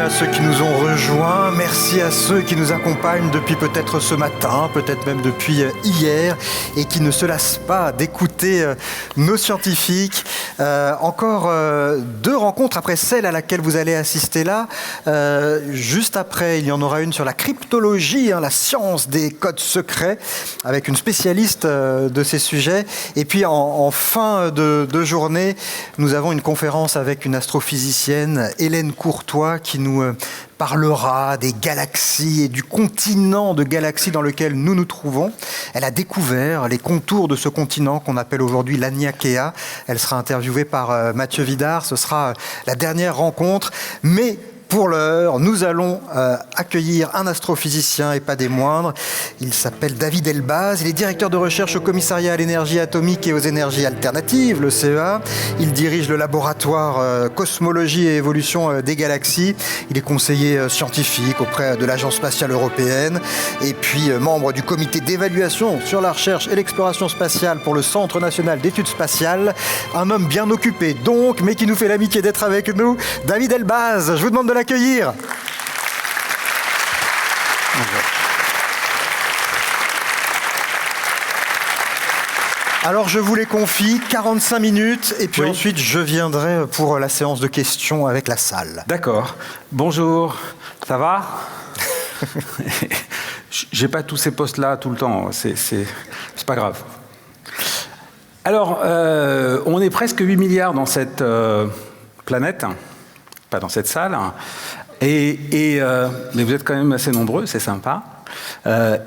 à ceux qui nous ont rejoints, merci à ceux qui nous accompagnent depuis peut-être ce matin, peut-être même depuis hier, et qui ne se lassent pas d'écouter nos scientifiques. Encore deux rencontres après celle à laquelle vous allez assister là. Juste après, il y en aura une sur la cryptologie, la science des codes secrets, avec une spécialiste de ces sujets. Et puis en fin de journée, nous avons une conférence avec une astrophysicienne, Hélène Courtois, qui nous parlera des galaxies et du continent de galaxies dans lequel nous nous trouvons. Elle a découvert les contours de ce continent qu'on appelle aujourd'hui l'Aniakea. Elle sera interviewée par Mathieu Vidard. Ce sera la dernière rencontre. Mais pour l'heure, nous allons accueillir un astrophysicien et pas des moindres. Il s'appelle David Elbaz. Il est directeur de recherche au commissariat à l'énergie atomique et aux énergies alternatives, le CEA. Il dirige le laboratoire Cosmologie et évolution des galaxies. Il est conseiller scientifique auprès de l'Agence spatiale européenne et puis membre du comité d'évaluation sur la recherche et l'exploration spatiale pour le Centre national d'études spatiales. Un homme bien occupé donc, mais qui nous fait l'amitié d'être avec nous. David Elbaz, je vous demande de l'accueillir. Alors je vous les confie, 45 minutes, et puis ensuite je viendrai pour la séance de questions avec la salle. D'accord. Bonjour, ça va? J'ai pas tous ces postes-là tout le temps, c'est pas grave. Alors, on est presque 8 milliards dans cette planète, pas dans cette salle, mais vous êtes quand même assez nombreux, c'est sympa.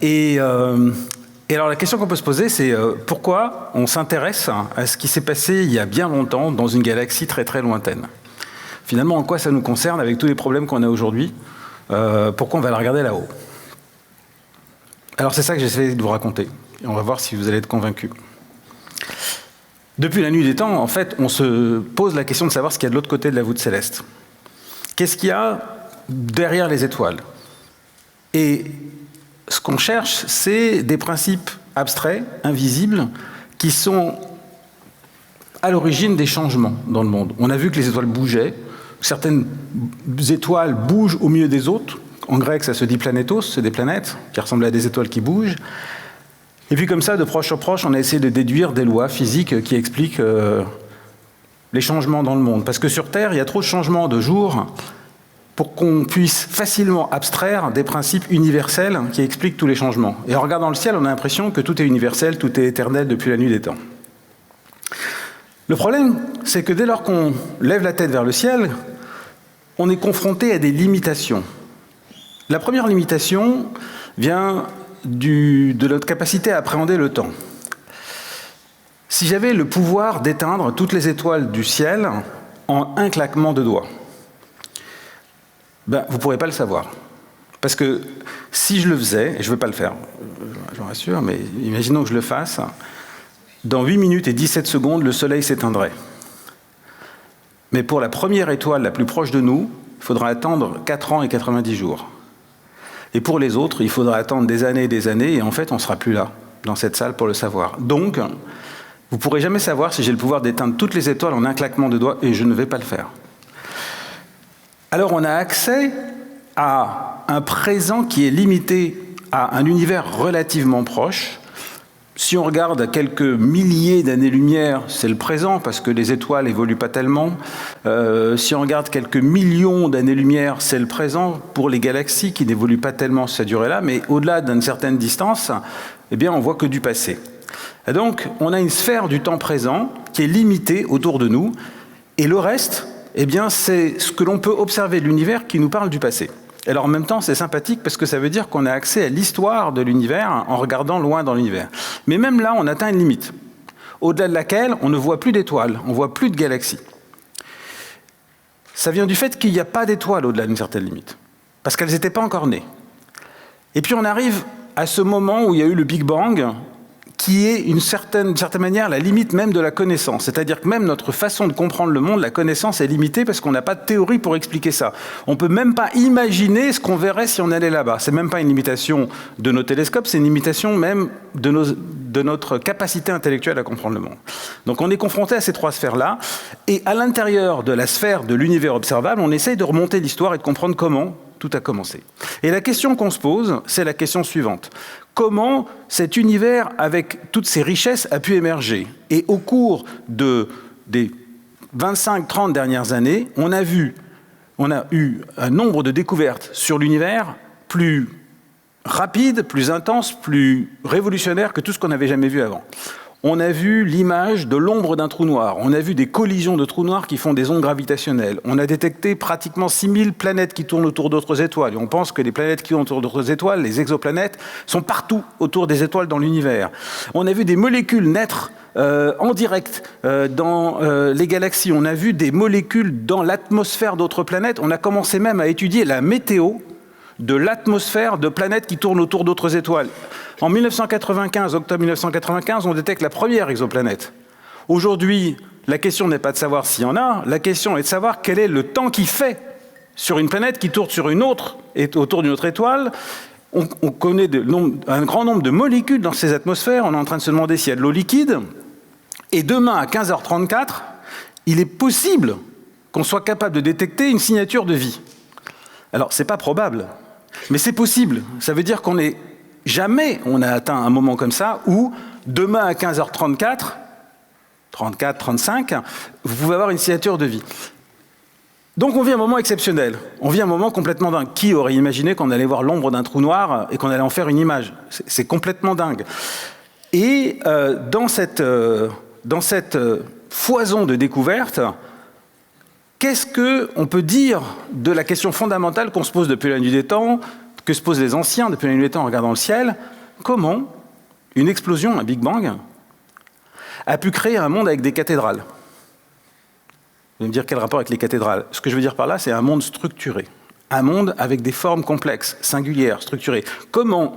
Et alors la question qu'on peut se poser, c'est pourquoi on s'intéresse à ce qui s'est passé il y a bien longtemps dans une galaxie très très lointaine. Finalement, en quoi ça nous concerne avec tous les problèmes qu'on a aujourd'hui? Pourquoi on va la regarder là-haut? Alors c'est ça que j'essaie de vous raconter. Et on va voir si vous allez être convaincus. Depuis la nuit des temps, en fait, on se pose la question de savoir ce qu'il y a de l'autre côté de la voûte céleste. Qu'est-ce qu'il y a derrière les étoiles? Et ce qu'on cherche, c'est des principes abstraits, invisibles, qui sont à l'origine des changements dans le monde. On a vu que les étoiles bougeaient. Certaines étoiles bougent au milieu des autres. En grec, ça se dit planétos, c'est des planètes qui ressemblent à des étoiles qui bougent. Et puis comme ça, de proche en proche, on a essayé de déduire des lois physiques qui expliquent les changements dans le monde. Parce que sur Terre, il y a trop de changements de jour pour qu'on puisse facilement abstraire des principes universels qui expliquent tous les changements. Et en regardant le ciel, on a l'impression que tout est universel, tout est éternel depuis la nuit des temps. Le problème, c'est que dès lors qu'on lève la tête vers le ciel, on est confronté à des limitations. La première limitation vient de notre capacité à appréhender le temps. Si j'avais le pouvoir d'éteindre toutes les étoiles du ciel en un claquement de doigts, vous ne pourrez pas le savoir. Parce que si je le faisais, et je ne veux pas le faire, je vous rassure, mais imaginons que je le fasse, dans 8 minutes et 17 secondes, le soleil s'éteindrait. Mais pour la première étoile la plus proche de nous, il faudra attendre 4 ans et 90 jours. Et pour les autres, il faudra attendre des années, et en fait, on ne sera plus là, dans cette salle, pour le savoir. Donc, vous ne pourrez jamais savoir si j'ai le pouvoir d'éteindre toutes les étoiles en un claquement de doigts, et je ne vais pas le faire. Alors, on a accès à un présent qui est limité à un univers relativement proche. Si on regarde à quelques milliers d'années-lumière, c'est le présent, parce que les étoiles n'évoluent pas tellement. Si on regarde quelques millions d'années-lumière, c'est le présent pour les galaxies qui n'évoluent pas tellement cette durée-là, mais au-delà d'une certaine distance, eh bien, on voit que du passé. Et donc, on a une sphère du temps présent qui est limitée autour de nous, et le reste, eh bien, c'est ce que l'on peut observer de l'univers qui nous parle du passé. Alors en même temps, c'est sympathique parce que ça veut dire qu'on a accès à l'histoire de l'univers en regardant loin dans l'univers. Mais même là, on atteint une limite, au-delà de laquelle on ne voit plus d'étoiles, on ne voit plus de galaxies. Ça vient du fait qu'il n'y a pas d'étoiles au-delà d'une certaine limite, parce qu'elles n'étaient pas encore nées. Et puis on arrive à ce moment où il y a eu le Big Bang, qui est d'une certaine manière la limite même de la connaissance. C'est-à-dire que même notre façon de comprendre le monde, la connaissance est limitée parce qu'on n'a pas de théorie pour expliquer ça. On ne peut même pas imaginer ce qu'on verrait si on allait là-bas. C'est même pas une limitation de nos télescopes, c'est une limitation même de notre capacité intellectuelle à comprendre le monde. Donc on est confronté à ces trois sphères-là, et à l'intérieur de la sphère de l'univers observable, on essaye de remonter l'histoire et de comprendre comment tout a commencé. Et la question qu'on se pose, c'est la question suivante. Comment cet univers, avec toutes ses richesses, a pu émerger? Et au cours des 25-30 dernières années, on a eu un nombre de découvertes sur l'univers plus rapide, plus intense, plus révolutionnaire que tout ce qu'on n'avait jamais vu avant. On a vu l'image de l'ombre d'un trou noir. On a vu des collisions de trous noirs qui font des ondes gravitationnelles. On a détecté pratiquement 6000 planètes qui tournent autour d'autres étoiles. Et on pense que les planètes qui tournent autour d'autres étoiles, les exoplanètes, sont partout autour des étoiles dans l'univers. On a vu des molécules naître en direct dans les galaxies. On a vu des molécules dans l'atmosphère d'autres planètes. On a commencé même à étudier la météo de l'atmosphère de planètes qui tournent autour d'autres étoiles. En 1995, octobre 1995, on détecte la première exoplanète. Aujourd'hui, la question n'est pas de savoir s'il y en a, la question est de savoir quel est le temps qu'il fait sur une planète qui tourne sur une autre, et autour d'une autre étoile. On connaît un grand nombre de molécules dans ces atmosphères, on est en train de se demander s'il y a de l'eau liquide. Et demain, à 15h34, il est possible qu'on soit capable de détecter une signature de vie. Alors, c'est pas probable, mais c'est possible. Ça veut dire qu'on est jamais on a atteint un moment comme ça où, demain à 15h34, 34, 35, vous pouvez avoir une signature de vie. Donc on vit un moment exceptionnel, on vit un moment complètement dingue. Qui aurait imaginé qu'on allait voir l'ombre d'un trou noir et qu'on allait en faire une image? C'est complètement dingue. Et dans cette foison de découvertes, qu'est-ce qu'on peut dire de la question fondamentale qu'on se pose depuis la nuit des temps, que se posent les anciens depuis la nuit des temps en regardant le ciel? Comment une explosion, un Big Bang, a pu créer un monde avec des cathédrales? Vous allez me dire quel rapport avec les cathédrales? Ce que je veux dire par là, c'est un monde structuré. Un monde avec des formes complexes, singulières, structurées. Comment?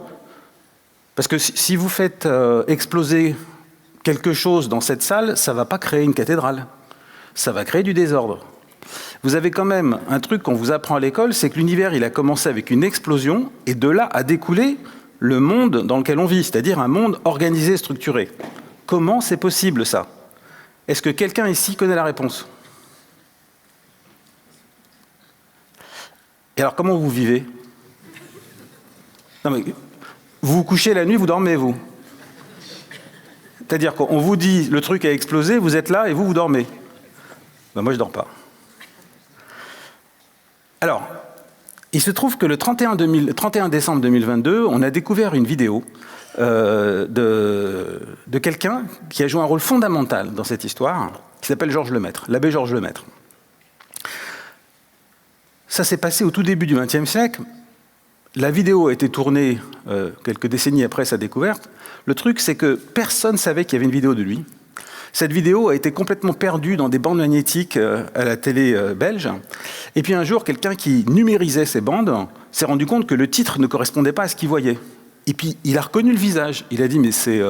Parce que si vous faites exploser quelque chose dans cette salle, ça ne va pas créer une cathédrale. Ça va créer du désordre. Vous avez quand même un truc qu'on vous apprend à l'école, c'est que l'univers, il a commencé avec une explosion, et de là a découlé le monde dans lequel on vit, c'est-à-dire un monde organisé, structuré. Comment c'est possible, ça? Est-ce que quelqu'un ici connaît la réponse? Et alors, comment vous vivez? Non, mais vous vous couchez la nuit, vous dormez, vous? C'est-à-dire qu'on vous dit, le truc a explosé, vous êtes là, et vous dormez. Ben, moi, je ne dors pas. Alors, il se trouve que le 31 décembre 2022, on a découvert une vidéo de quelqu'un qui a joué un rôle fondamental dans cette histoire, qui s'appelle Georges Lemaître, l'abbé Georges Lemaître. Ça s'est passé au tout début du XXe siècle. La vidéo a été tournée quelques décennies après sa découverte. Le truc, c'est que personne ne savait qu'il y avait une vidéo de lui. Cette vidéo a été complètement perdue dans des bandes magnétiques à la télé belge. Et puis un jour, quelqu'un qui numérisait ces bandes s'est rendu compte que le titre ne correspondait pas à ce qu'il voyait. Et puis il a reconnu le visage. Il a dit, mais c'est...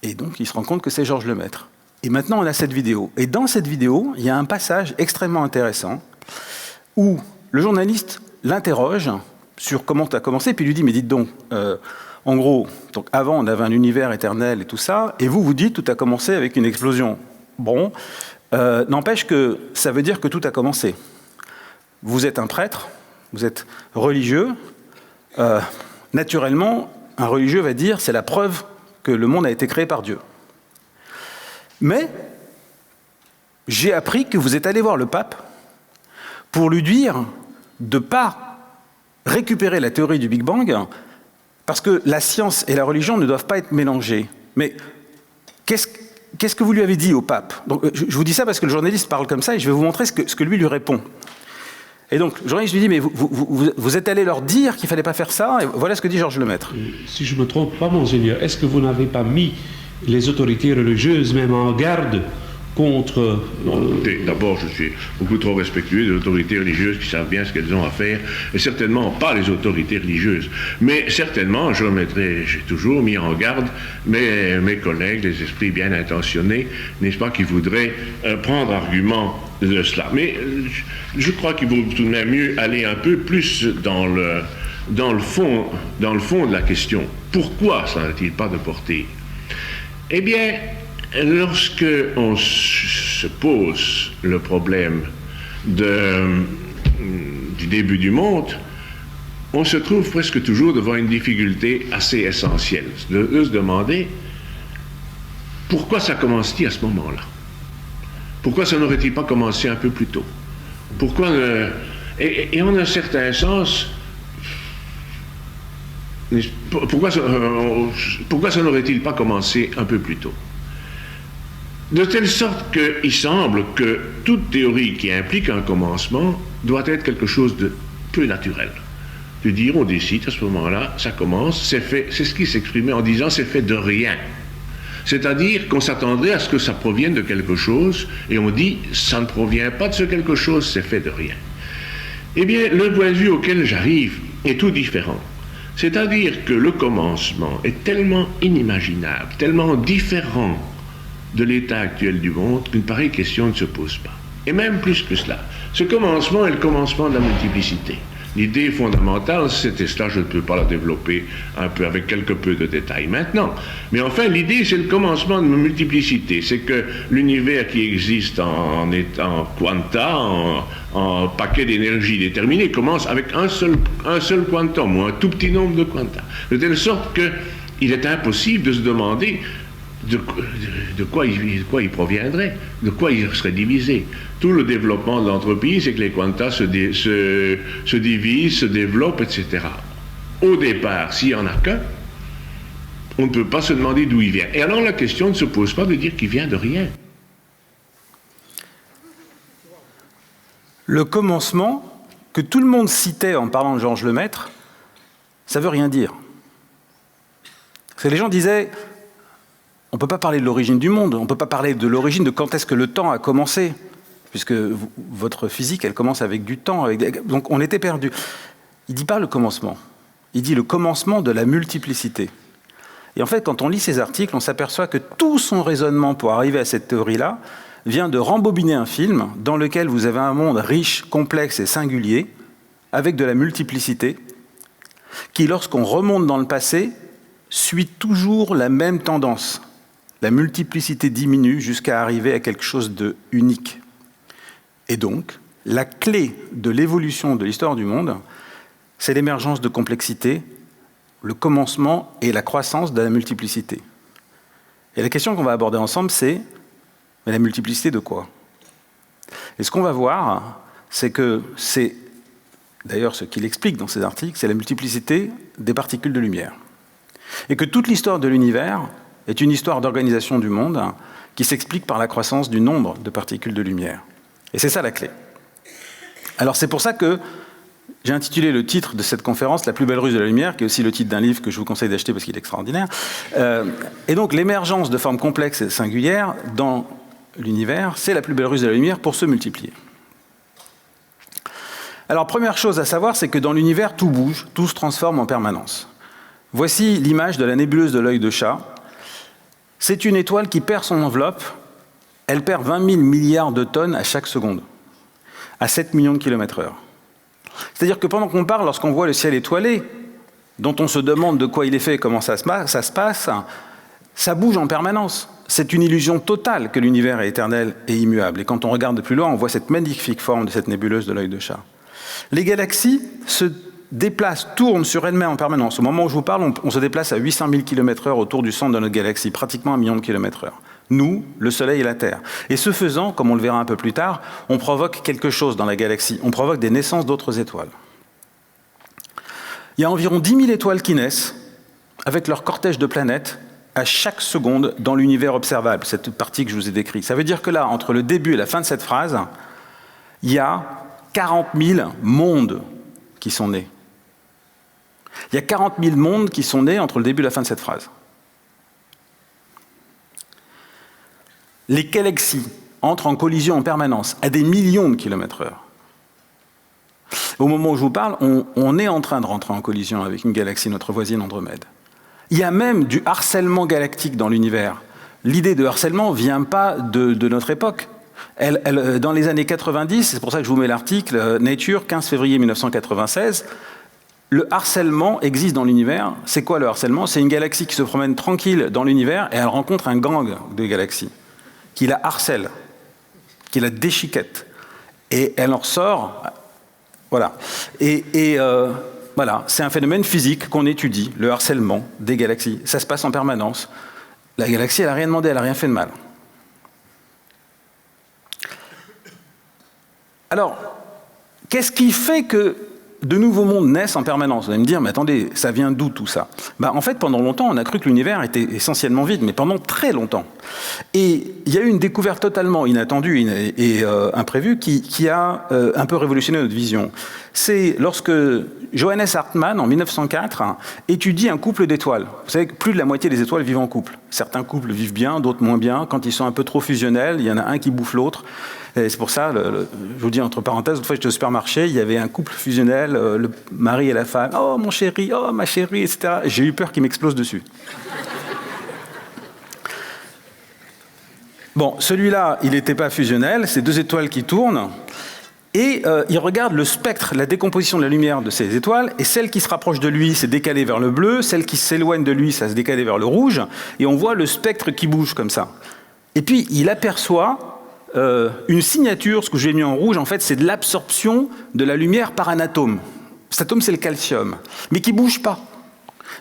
Et donc il se rend compte que c'est Georges Lemaître. Et maintenant, on a cette vidéo. Et dans cette vidéo, il y a un passage extrêmement intéressant où le journaliste l'interroge sur comment tu as commencé, puis il lui dit, mais dites donc... En gros, donc avant, on avait un univers éternel et tout ça, et vous dites tout a commencé avec une explosion. Bon, n'empêche que ça veut dire que tout a commencé. Vous êtes un prêtre, vous êtes religieux. Naturellement, un religieux va dire c'est la preuve que le monde a été créé par Dieu. Mais j'ai appris que vous êtes allé voir le pape pour lui dire de ne pas récupérer la théorie du Big Bang, parce que la science et la religion ne doivent pas être mélangées. Mais qu'est-ce que vous lui avez dit au pape? Donc, je vous dis ça parce que le journaliste parle comme ça et je vais vous montrer ce que lui répond. Et donc, le journaliste lui dit, mais vous êtes allé leur dire qu'il ne fallait pas faire ça, et voilà ce que dit Georges Lemaître. Si je ne me trompe pas, monseigneur, est-ce que vous n'avez pas mis les autorités religieuses même en garde contre... Non, écoutez, d'abord, je suis beaucoup trop respectueux des autorités religieuses qui savent bien ce qu'elles ont à faire, et certainement pas les autorités religieuses. Mais certainement, j'ai toujours mis en garde mes collègues, les esprits bien intentionnés, n'est-ce pas, qui voudraient prendre argument de cela. Mais je crois qu'il vaut tout de même mieux aller un peu plus dans le fond de la question. Pourquoi ça n'a-t-il pas de portée? Eh bien, lorsque on se pose le problème du début du monde, on se trouve presque toujours devant une difficulté assez essentielle, de se demander pourquoi ça commence-t-il à ce moment-là? Pourquoi ça n'aurait-il pas commencé un peu plus tôt? Pourquoi et en un certain sens, pourquoi ça n'aurait-il pas commencé un peu plus tôt? De telle sorte qu'il semble que toute théorie qui implique un commencement doit être quelque chose de peu naturel. De dire, on décide, à ce moment-là, ça commence, c'est fait, c'est ce qui s'exprimait en disant, c'est fait de rien. C'est-à-dire qu'on s'attendrait à ce que ça provienne de quelque chose, et on dit, ça ne provient pas de ce quelque chose, c'est fait de rien. Eh bien, le point de vue auquel j'arrive est tout différent. C'est-à-dire que le commencement est tellement inimaginable, tellement différent de l'état actuel du monde qu'une pareille question ne se pose pas. Et même plus que cela, ce commencement est le commencement de la multiplicité. L'idée fondamentale, c'était cela, je ne peux pas la développer un peu avec quelque peu de détails maintenant. Mais enfin, l'idée, c'est le commencement de la multiplicité. C'est que l'univers qui existe en quanta, en paquet d'énergie déterminé, commence avec un seul quantum, ou un tout petit nombre de quanta. De telle sorte qu'il est impossible de se demander de quoi il proviendrait, de quoi il serait divisé. Tout le développement de l'entropie, c'est que les quantas se divisent, se développent, etc. Au départ, s'il n'y en a qu'un, on ne peut pas se demander d'où il vient. Et alors la question ne se pose pas de dire qu'il vient de rien. Le commencement, que tout le monde citait en parlant de Georges Lemaître, ça ne veut rien dire. Parce que les gens disaient... On ne peut pas parler de l'origine du monde, on ne peut pas parler de l'origine de quand est-ce que le temps a commencé, puisque votre physique, elle commence avec du temps. Donc on était perdu. Il ne dit pas le commencement, il dit le commencement de la multiplicité. Et en fait, quand on lit ces articles, on s'aperçoit que tout son raisonnement pour arriver à cette théorie-là vient de rembobiner un film dans lequel vous avez un monde riche, complexe et singulier, avec de la multiplicité, qui, lorsqu'on remonte dans le passé, suit toujours la même tendance. La multiplicité diminue jusqu'à arriver à quelque chose de unique. Et donc, la clé de l'évolution de l'histoire du monde, c'est l'émergence de complexité, le commencement et la croissance de la multiplicité. Et la question qu'on va aborder ensemble, c'est mais la multiplicité de quoi? Et ce qu'on va voir, c'est que c'est, d'ailleurs ce qu'il explique dans ses articles, c'est la multiplicité des particules de lumière. Et que toute l'histoire de l'univers est une histoire d'organisation du monde qui s'explique par la croissance du nombre de particules de lumière. Et c'est ça la clé. Alors c'est pour ça que j'ai intitulé le titre de cette conférence « La plus belle ruse de la lumière », qui est aussi le titre d'un livre que je vous conseille d'acheter parce qu'il est extraordinaire. Et donc l'émergence de formes complexes et singulières dans l'univers, c'est la plus belle ruse de la lumière pour se multiplier. Alors première chose à savoir, c'est que dans l'univers, tout bouge, tout se transforme en permanence. Voici l'image de la nébuleuse de l'œil de chat. C'est une étoile qui perd son enveloppe. Elle perd 20 000 milliards de tonnes à chaque seconde, à 7 millions de km/h. C'est-à-dire que pendant qu'on parle, lorsqu'on voit le ciel étoilé, dont on se demande de quoi il est fait et comment ça se passe, ça bouge en permanence. C'est une illusion totale que l'univers est éternel et immuable. Et quand on regarde de plus loin, on voit cette magnifique forme de cette nébuleuse de l'œil de chat. Les galaxies se déplacent, tournent sur elles-mêmes en permanence. Au moment où je vous parle, on se déplace à 800 000 km/h autour du centre de notre galaxie, pratiquement 1 million de km/h. Nous, le Soleil et la Terre. Et ce faisant, comme on le verra un peu plus tard, on provoque quelque chose dans la galaxie. On provoque des naissances d'autres étoiles. Il y a environ 10 000 étoiles qui naissent, avec leur cortège de planètes, à chaque seconde dans l'univers observable, cette partie que je vous ai décrite. Ça veut dire que là, entre le début et la fin de cette phrase, il y a 40 000 mondes qui sont nés. Il y a 40 000 mondes qui sont nés entre le début et la fin de cette phrase. Les galaxies entrent en collision en permanence, à des millions de kilomètres/heure. Au moment où je vous parle, on est en train de rentrer en collision avec une galaxie, notre voisine Andromède. Il y a même du harcèlement galactique dans l'univers. L'idée de harcèlement ne vient pas de notre époque. Dans les années 90, c'est pour ça que je vous mets l'article, Nature, 15 février 1996, le harcèlement existe dans l'univers. C'est quoi le harcèlement? C'est une galaxie qui se promène tranquille dans l'univers et elle rencontre un gang de galaxies qui la harcèle, qui la déchiquette. Et elle en ressort... Voilà. Voilà, c'est un phénomène physique qu'on étudie, le harcèlement des galaxies. Ça se passe en permanence. La galaxie, elle n'a rien demandé, elle n'a rien fait de mal. Alors, qu'est-ce qui fait que de nouveaux mondes naissent en permanence? Vous allez me dire, mais attendez, ça vient d'où tout ça? En fait, pendant longtemps, on a cru que l'univers était essentiellement vide, mais pendant très longtemps. Et il y a eu une découverte totalement inattendue et imprévue qui a un peu révolutionné notre vision. C'est lorsque Johannes Hartmann, en 1904, étudie un couple d'étoiles. Vous savez que plus de la moitié des étoiles vivent en couple. Certains couples vivent bien, d'autres moins bien. Quand ils sont un peu trop fusionnels, il y en a un qui bouffe l'autre. Et c'est pour ça, je vous dis entre parenthèses, une fois j'étais au supermarché, il y avait un couple fusionnel, le mari et la femme, « Oh mon chéri, oh ma chérie », etc. J'ai eu peur qu'il m'explose dessus. Bon, celui-là, il n'était pas fusionnel, c'est deux étoiles qui tournent, et il regarde le spectre, la décomposition de la lumière de ces étoiles, et celle qui se rapproche de lui, c'est décalé vers le bleu, celle qui s'éloigne de lui, ça se décale vers le rouge, et on voit le spectre qui bouge comme ça. Et puis, il aperçoit une signature, ce que j'ai mis en rouge, en fait, c'est de l'absorption de la lumière par un atome. Cet atome, c'est le calcium, mais qui ne bouge pas.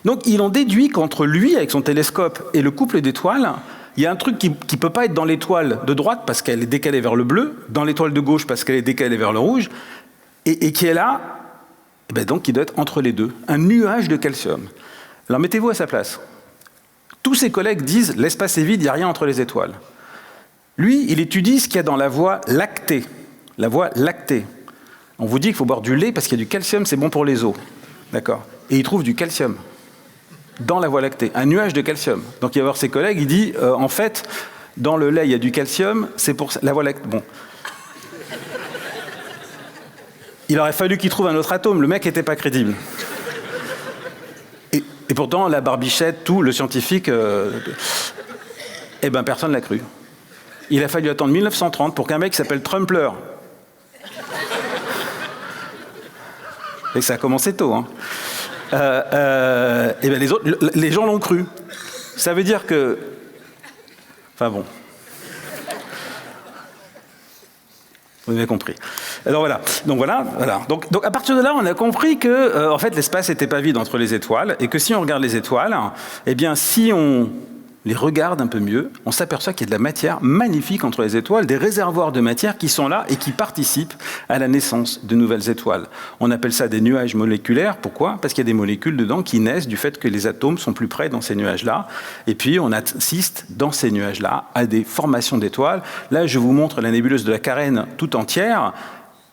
Donc, il en déduit qu'entre lui, avec son télescope, et le couple d'étoiles, il y a un truc qui ne peut pas être dans l'étoile de droite parce qu'elle est décalée vers le bleu, dans l'étoile de gauche parce qu'elle est décalée vers le rouge, et qui est là, et bien donc qui doit être entre les deux, un nuage de calcium. Alors mettez-vous à sa place. Tous ses collègues disent « l'espace est vide, il n'y a rien entre les étoiles ». Lui, il étudie ce qu'il y a dans la Voie lactée. La Voie lactée. On vous dit qu'il faut boire du lait parce qu'il y a du calcium, c'est bon pour les os. D'accord. Et il trouve du calcium dans la Voie lactée, un nuage de calcium. Donc il va voir ses collègues, il dit en fait, dans le lait, il y a du calcium, c'est pour la Voie lactée. Bon. Il aurait fallu qu'il trouve un autre atome, le mec n'était pas crédible. Et pourtant, la barbichette, tout, le scientifique, personne ne l'a cru. Il a fallu attendre 1930 pour qu'un mec qui s'appelle Trumpler, et ça a commencé tôt, hein. Les gens l'ont cru. Ça veut dire que... Enfin bon. Vous avez compris. Alors voilà. Donc à partir de là, on a compris que en fait, l'espace n'était pas vide entre les étoiles, et que si on regarde les étoiles, si on les regarde un peu mieux, on s'aperçoit qu'il y a de la matière magnifique entre les étoiles, des réservoirs de matière qui sont là et qui participent à la naissance de nouvelles étoiles. On appelle ça des nuages moléculaires. Pourquoi? Parce qu'il y a des molécules dedans qui naissent du fait que les atomes sont plus près dans ces nuages-là. Et puis, on assiste dans ces nuages-là à des formations d'étoiles. Là, je vous montre la nébuleuse de la Carène tout entière.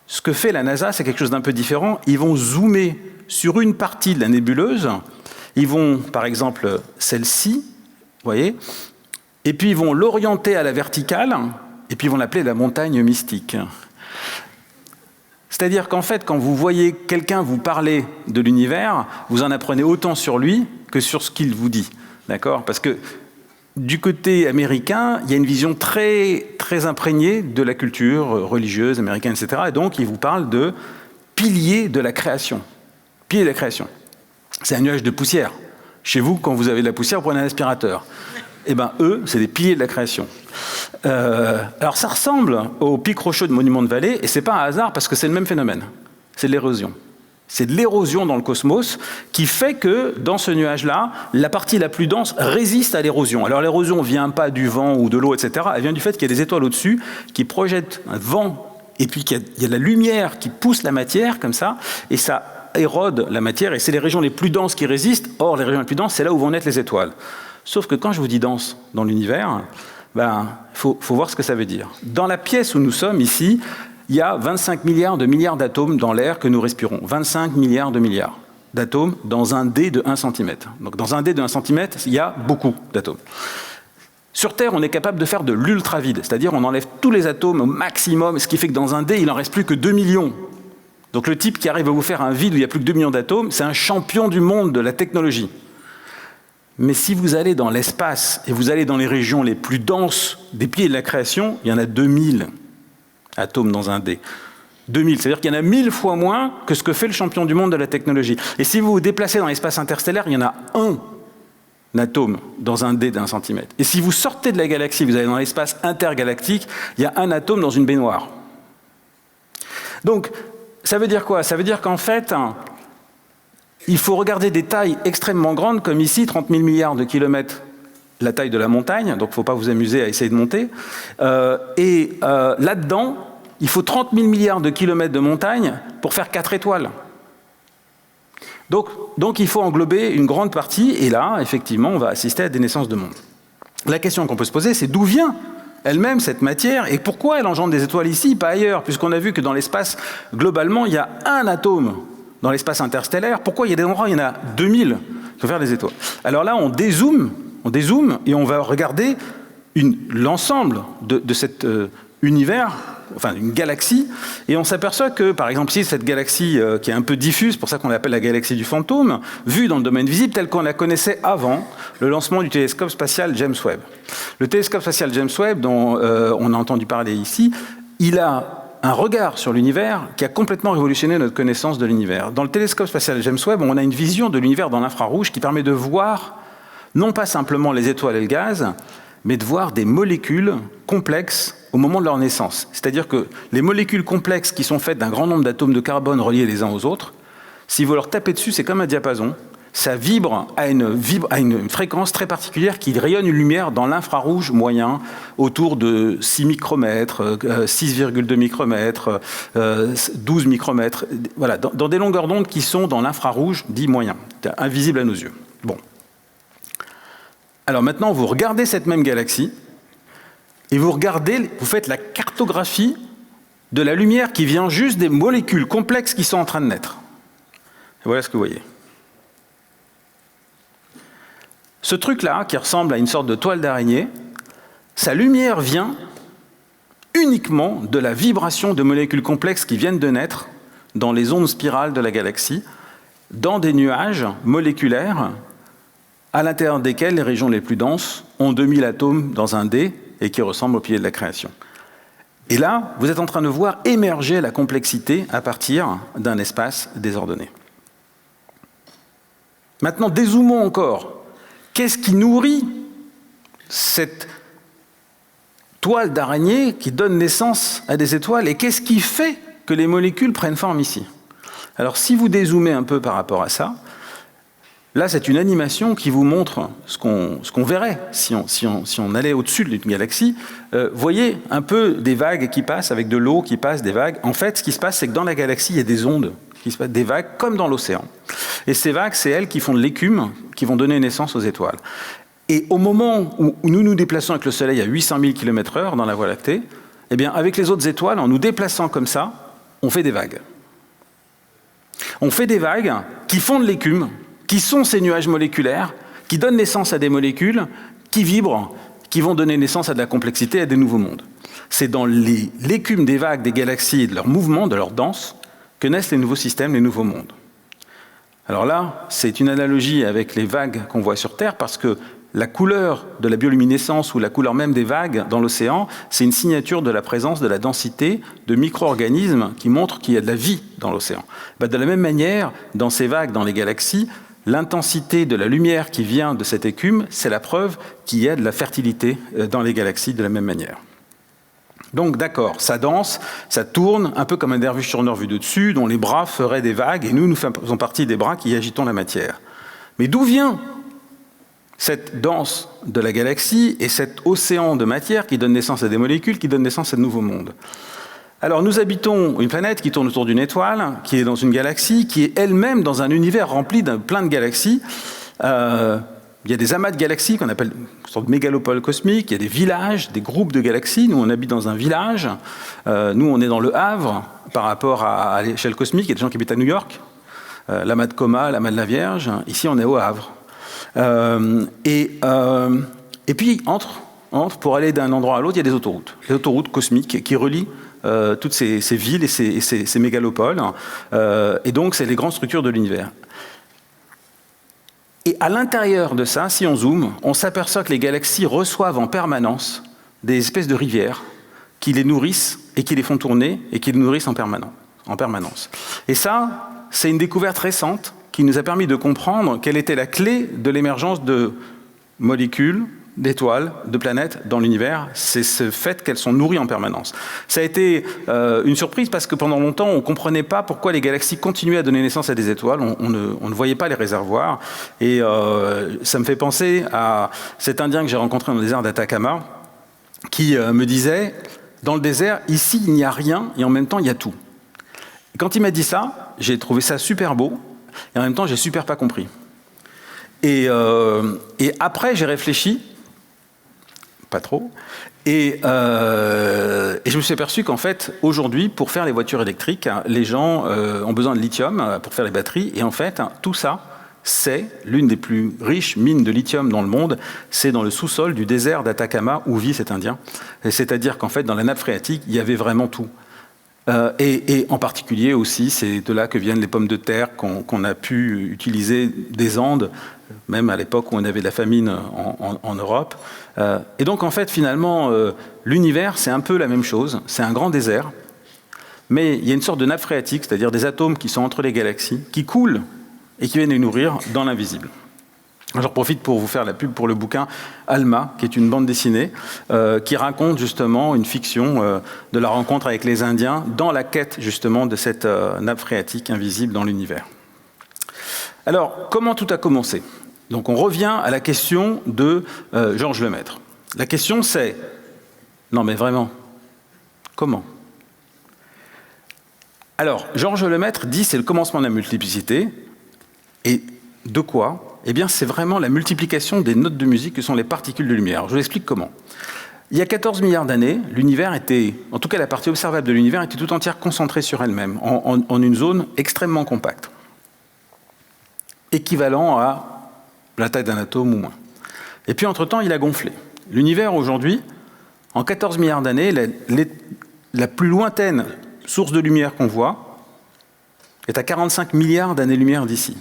Ce que fait la NASA, c'est quelque chose d'un peu différent. Ils vont zoomer sur une partie de la nébuleuse. Ils vont, par exemple, celle-ci, vous voyez, et puis ils vont l'orienter à la verticale, et puis ils vont l'appeler la montagne mystique. C'est-à-dire qu'en fait, quand vous voyez quelqu'un vous parler de l'univers, vous en apprenez autant sur lui que sur ce qu'il vous dit. D'accord? Parce que du côté américain, il y a une vision très, très imprégnée de la culture religieuse américaine, etc. Et donc, il vous parle de piliers de la création. Piliers de la création. C'est un nuage de poussière. Chez vous, quand vous avez de la poussière, vous prenez un aspirateur. Eux, c'est des piliers de la création. Alors, ça ressemble aux pics rocheux de Monument de Vallée, et c'est pas un hasard parce que c'est le même phénomène. C'est de l'érosion. C'est de l'érosion dans le cosmos qui fait que, dans ce nuage-là, la partie la plus dense résiste à l'érosion. Alors, l'érosion ne vient pas du vent ou de l'eau, etc. Elle vient du fait qu'il y a des étoiles au-dessus qui projettent un vent, et puis qu'il y a de la lumière qui pousse la matière, comme ça, et ça érode la matière, et c'est les régions les plus denses qui résistent. Or, les régions les plus denses, c'est là où vont naître les étoiles. Sauf que quand je vous dis dense dans l'univers, faut voir ce que ça veut dire. Dans la pièce où nous sommes ici, il y a 25 milliards d'atomes dans l'air que nous respirons. 25 milliards d'atomes dans un dé de 1 cm. Donc dans un dé de 1 cm, il y a beaucoup d'atomes. Sur Terre, on est capable de faire de l'ultravide, c'est-à-dire on enlève tous les atomes au maximum, ce qui fait que dans un dé, il n'en reste plus que 2 millions. Donc le type qui arrive à vous faire un vide où il n'y a plus que 2 millions d'atomes, c'est un champion du monde de la technologie. Mais si vous allez dans l'espace et vous allez dans les régions les plus denses des pieds de la création, il y en a 2000 atomes dans un dé. 2000, c'est-à-dire qu'il y en a 1000 fois moins que ce que fait le champion du monde de la technologie. Et si vous vous déplacez dans l'espace interstellaire, il y en a un atome dans un dé d'1 centimètre. Et si vous sortez de la galaxie, vous allez dans l'espace intergalactique, il y a un atome dans une baignoire. Donc, ça veut dire quoi? Ça veut dire qu'en fait, il faut regarder des tailles extrêmement grandes, comme ici, 30 000 milliards de kilomètres, la taille de la montagne, donc il ne faut pas vous amuser à essayer de monter. Là-dedans, il faut 30 000 milliards de kilomètres de montagne pour faire 4 étoiles. Donc il faut englober une grande partie, et là, effectivement, on va assister à des naissances de monde. La question qu'on peut se poser, c'est d'où vient elle-même cette matière, et pourquoi elle engendre des étoiles ici, pas ailleurs, puisqu'on a vu que dans l'espace, globalement, il y a un atome dans l'espace interstellaire. Pourquoi il y a des endroits où il y en a 2000 qui vont faire des étoiles? Alors là, on dézoome, et on va regarder l'ensemble de cet univers, enfin une galaxie, et on s'aperçoit que, par exemple, ici, cette galaxie qui est un peu diffuse, c'est pour ça qu'on l'appelle la galaxie du fantôme, vue dans le domaine visible tel qu'on la connaissait avant le lancement du télescope spatial James Webb. Le télescope spatial James Webb, dont on a entendu parler ici, il a un regard sur l'univers qui a complètement révolutionné notre connaissance de l'univers. Dans le télescope spatial James Webb, on a une vision de l'univers dans l'infrarouge qui permet de voir non pas simplement les étoiles et le gaz, mais de voir des molécules complexes au moment de leur naissance. C'est-à-dire que les molécules complexes qui sont faites d'un grand nombre d'atomes de carbone reliés les uns aux autres, si vous leur tapez dessus, c'est comme un diapason, ça vibre à une fréquence très particulière qui rayonne une lumière dans l'infrarouge moyen, autour de 6 micromètres, 6,2 micromètres, 12 micromètres, voilà, dans des longueurs d'onde qui sont dans l'infrarouge dit moyen, invisible à nos yeux. Bon. Alors maintenant, vous regardez cette même galaxie, et vous faites la cartographie de la lumière qui vient juste des molécules complexes qui sont en train de naître. Et voilà ce que vous voyez. Ce truc-là, qui ressemble à une sorte de toile d'araignée, sa lumière vient uniquement de la vibration de molécules complexes qui viennent de naître dans les ondes spirales de la galaxie, dans des nuages moléculaires à l'intérieur desquels les régions les plus denses ont 2000 atomes dans un dé et qui ressemblent au pilier de la création. Et là, vous êtes en train de voir émerger la complexité à partir d'un espace désordonné. Maintenant, dézoomons encore. Qu'est-ce qui nourrit cette toile d'araignée qui donne naissance à des étoiles, et qu'est-ce qui fait que les molécules prennent forme ici? Alors, si vous dézoomez un peu par rapport à ça, là, c'est une animation qui vous montre ce qu'on verrait si on allait au-dessus d'une galaxie. Voyez un peu des vagues qui passent, avec de l'eau qui passe, des vagues. En fait, ce qui se passe, c'est que dans la galaxie, il y a des ondes, qui se passent, des vagues, comme dans l'océan. Et ces vagues, c'est elles qui font de l'écume, qui vont donner naissance aux étoiles. Et au moment où nous nous déplaçons avec le Soleil à 800 000 km/h dans la Voie lactée, eh bien, avec les autres étoiles, en nous déplaçant comme ça, on fait des vagues. On fait des vagues qui font de l'écume, qui sont ces nuages moléculaires, qui donnent naissance à des molécules, qui vibrent, qui vont donner naissance à de la complexité, à des nouveaux mondes. C'est dans l'écume des vagues, des galaxies et de leurs mouvements, de leur danse, que naissent les nouveaux systèmes, les nouveaux mondes. Alors là, c'est une analogie avec les vagues qu'on voit sur Terre, parce que la couleur de la bioluminescence ou la couleur même des vagues dans l'océan, c'est une signature de la présence de la densité de micro-organismes qui montrent qu'il y a de la vie dans l'océan. De la même manière, dans ces vagues, dans les galaxies, l'intensité de la lumière qui vient de cette écume, c'est la preuve qu'il y a de la fertilité dans les galaxies de la même manière. Donc d'accord, ça danse, ça tourne, un peu comme un derviche-tourneur vu de dessus, dont les bras feraient des vagues, et nous faisons partie des bras qui agitons la matière. Mais d'où vient cette danse de la galaxie et cet océan de matière qui donne naissance à des molécules, qui donne naissance à de nouveaux mondes? Alors nous habitons une planète qui tourne autour d'une étoile, qui est dans une galaxie, qui est elle-même dans un univers rempli de plein de galaxies. Il y a des amas de galaxies qu'on appelle une sorte de mégalopole cosmique, il y a des villages, des groupes de galaxies. Nous, on habite dans un village. Nous, on est dans le Havre par rapport à l'échelle cosmique. Il y a des gens qui habitent à New York, l'amas de Coma, l'amas de la Vierge. Ici, on est au Havre. Et puis, entre entre, pour aller d'un endroit à l'autre, il y a des autoroutes. Les autoroutes cosmiques qui relient toutes ces villes et ces mégalopoles. Et donc, c'est les grandes structures de l'univers. Et à l'intérieur de ça, si on zoome, on s'aperçoit que les galaxies reçoivent en permanence des espèces de rivières qui les nourrissent et qui les font tourner et qui les nourrissent en permanence. Et ça, c'est une découverte récente qui nous a permis de comprendre quelle était la clé de l'émergence de molécules, d'étoiles, de planètes dans l'univers. C'est ce fait qu'elles sont nourries en permanence. Ça a été une surprise parce que pendant longtemps, on ne comprenait pas pourquoi les galaxies continuaient à donner naissance à des étoiles. On ne voyait pas les réservoirs. Et ça me fait penser à cet Indien que j'ai rencontré dans le désert d'Atacama qui me disait, dans le désert, ici, il n'y a rien et en même temps, il y a tout. Et quand il m'a dit ça, j'ai trouvé ça super beau et en même temps, j'ai super pas compris. Et après, j'ai réfléchi, pas trop, et je me suis aperçu qu'en fait, aujourd'hui, pour faire les voitures électriques, les gens ont besoin de lithium pour faire les batteries, et en fait, tout ça, c'est l'une des plus riches mines de lithium dans le monde, c'est dans le sous-sol du désert d'Atacama où vit cet Indien. C'est-à-dire qu'en fait, dans la nappe phréatique, il y avait vraiment tout. Et en particulier aussi, c'est de là que viennent les pommes de terre qu'on a pu utiliser des Andes, même à l'époque où on avait de la famine en Europe. Et donc en fait, finalement, l'univers, c'est un peu la même chose. C'est un grand désert, mais il y a une sorte de nappe phréatique, c'est-à-dire des atomes qui sont entre les galaxies, qui coulent et qui viennent les nourrir dans l'invisible. J'en profite pour vous faire la pub pour le bouquin Alma, qui est une bande dessinée, qui raconte justement une fiction de la rencontre avec les Indiens dans la quête justement de cette nappe phréatique invisible dans l'univers. Alors, comment tout a commencé ? Donc on revient à la question de Georges Lemaître. La question c'est, non mais vraiment, comment ? Alors, Georges Lemaître dit c'est le commencement de la multiplicité, et de quoi ? Eh bien, c'est vraiment la multiplication des notes de musique que sont les particules de lumière. Je vous explique comment. Il y a 14 milliards d'années, l'univers était, en tout cas la partie observable de l'univers, était tout entière concentrée sur elle-même, en une zone extrêmement compacte, équivalent à la taille d'un atome ou moins. Et puis, entre-temps, il a gonflé. L'univers, aujourd'hui, en 14 milliards d'années, la plus lointaine source de lumière qu'on voit est à 45 milliards d'années-lumière d'ici.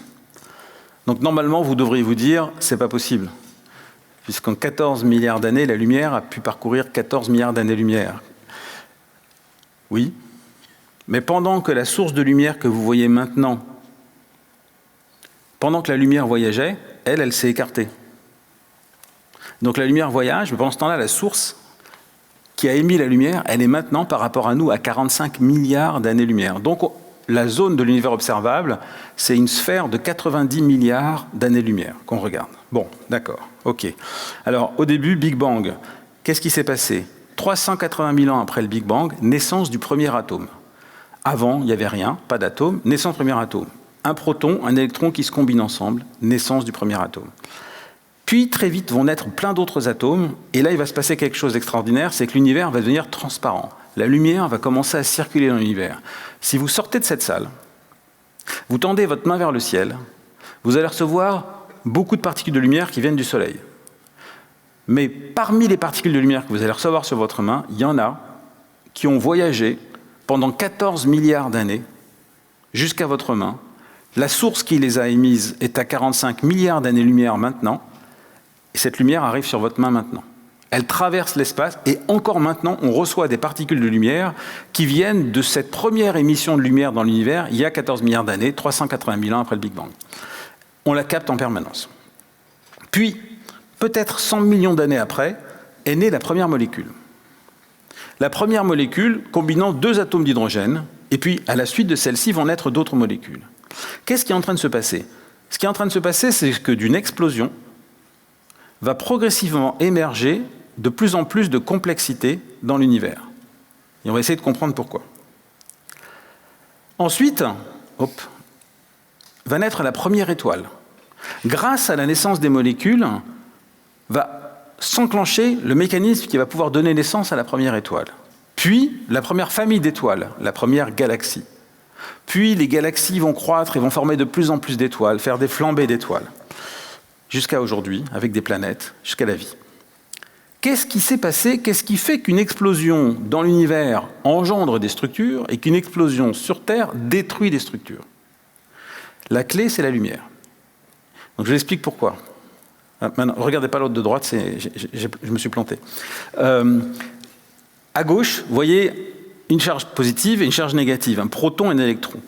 Donc normalement, vous devriez vous dire, c'est pas possible. Puisqu'en 14 milliards d'années, la lumière a pu parcourir 14 milliards d'années-lumière. Oui, mais pendant que la source de lumière que vous voyez maintenant, pendant que la lumière voyageait, elle s'est écartée. Donc la lumière voyage, mais pendant ce temps-là, la source qui a émis la lumière, elle est maintenant, par rapport à nous, à 45 milliards d'années-lumière. Donc la zone de l'univers observable, c'est une sphère de 90 milliards d'années-lumière qu'on regarde. Bon, d'accord, ok. Alors, au début, Big Bang, qu'est-ce qui s'est passé ? 380 000 ans après le Big Bang, naissance du premier atome. Avant, il n'y avait rien, pas d'atome, naissance du premier atome. Un proton, un électron qui se combinent ensemble, naissance du premier atome. Puis, très vite, vont naître plein d'autres atomes, et là, il va se passer quelque chose d'extraordinaire, c'est que l'univers va devenir transparent. La lumière va commencer à circuler dans l'univers. Si vous sortez de cette salle, vous tendez votre main vers le ciel, vous allez recevoir beaucoup de particules de lumière qui viennent du Soleil. Mais parmi les particules de lumière que vous allez recevoir sur votre main, il y en a qui ont voyagé pendant 14 milliards d'années jusqu'à votre main. La source qui les a émises est à 45 milliards d'années-lumière maintenant, et cette lumière arrive sur votre main maintenant. Elle traverse l'espace et encore maintenant, on reçoit des particules de lumière qui viennent de cette première émission de lumière dans l'univers il y a 14 milliards d'années, 380 000 ans après le Big Bang. On la capte en permanence. Puis, peut-être 100 millions d'années après, est née la première molécule. La première molécule combinant 2 atomes d'hydrogène, et puis à la suite de celle-ci vont naître d'autres molécules. Qu'est-ce qui est en train de se passer ? Ce qui est en train de se passer, c'est que d'une explosion va progressivement émerger de plus en plus de complexité dans l'univers. Et on va essayer de comprendre pourquoi. Ensuite, va naître la première étoile. Grâce à la naissance des molécules, va s'enclencher le mécanisme qui va pouvoir donner naissance à la première étoile. Puis, la première famille d'étoiles, la première galaxie. Puis, les galaxies vont croître et vont former de plus en plus d'étoiles, faire des flambées d'étoiles. Jusqu'à aujourd'hui, avec des planètes, jusqu'à la vie. Qu'est-ce qui s'est passé? Qu'est-ce qui fait qu'une explosion dans l'univers engendre des structures et qu'une explosion sur Terre détruit des structures? La clé, c'est la lumière. Donc je vous explique pourquoi. Maintenant, regardez pas l'autre de droite, je me suis planté. À gauche, vous voyez une charge positive et une charge négative, un proton et un électron.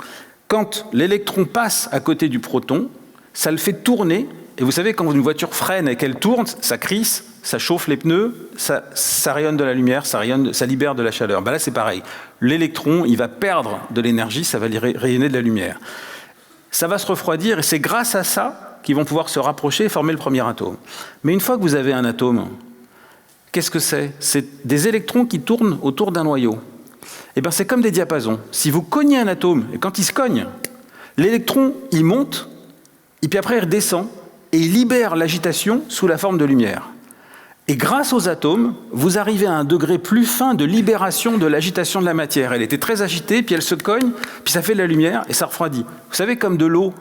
Quand l'électron passe à côté du proton, ça le fait tourner. Et vous savez, quand une voiture freine et qu'elle tourne, ça crisse, ça chauffe les pneus, ça rayonne de la lumière, ça libère de la chaleur. Ben là, c'est pareil. L'électron, il va perdre de l'énergie, ça va rayonner de la lumière. Ça va se refroidir et c'est grâce à ça qu'ils vont pouvoir se rapprocher et former le premier atome. Mais une fois que vous avez un atome, qu'est-ce que c'est? C'est des électrons qui tournent autour d'un noyau. Eh bien, c'est comme des diapasons. Si vous cognez un atome, et quand il se cogne, l'électron, il monte, et puis après, il redescend, et il libère l'agitation sous la forme de lumière. Et grâce aux atomes, vous arrivez à un degré plus fin de libération de l'agitation de la matière. Elle était très agitée, puis elle se cogne, puis ça fait de la lumière, et ça refroidit. Vous savez, comme de l'eau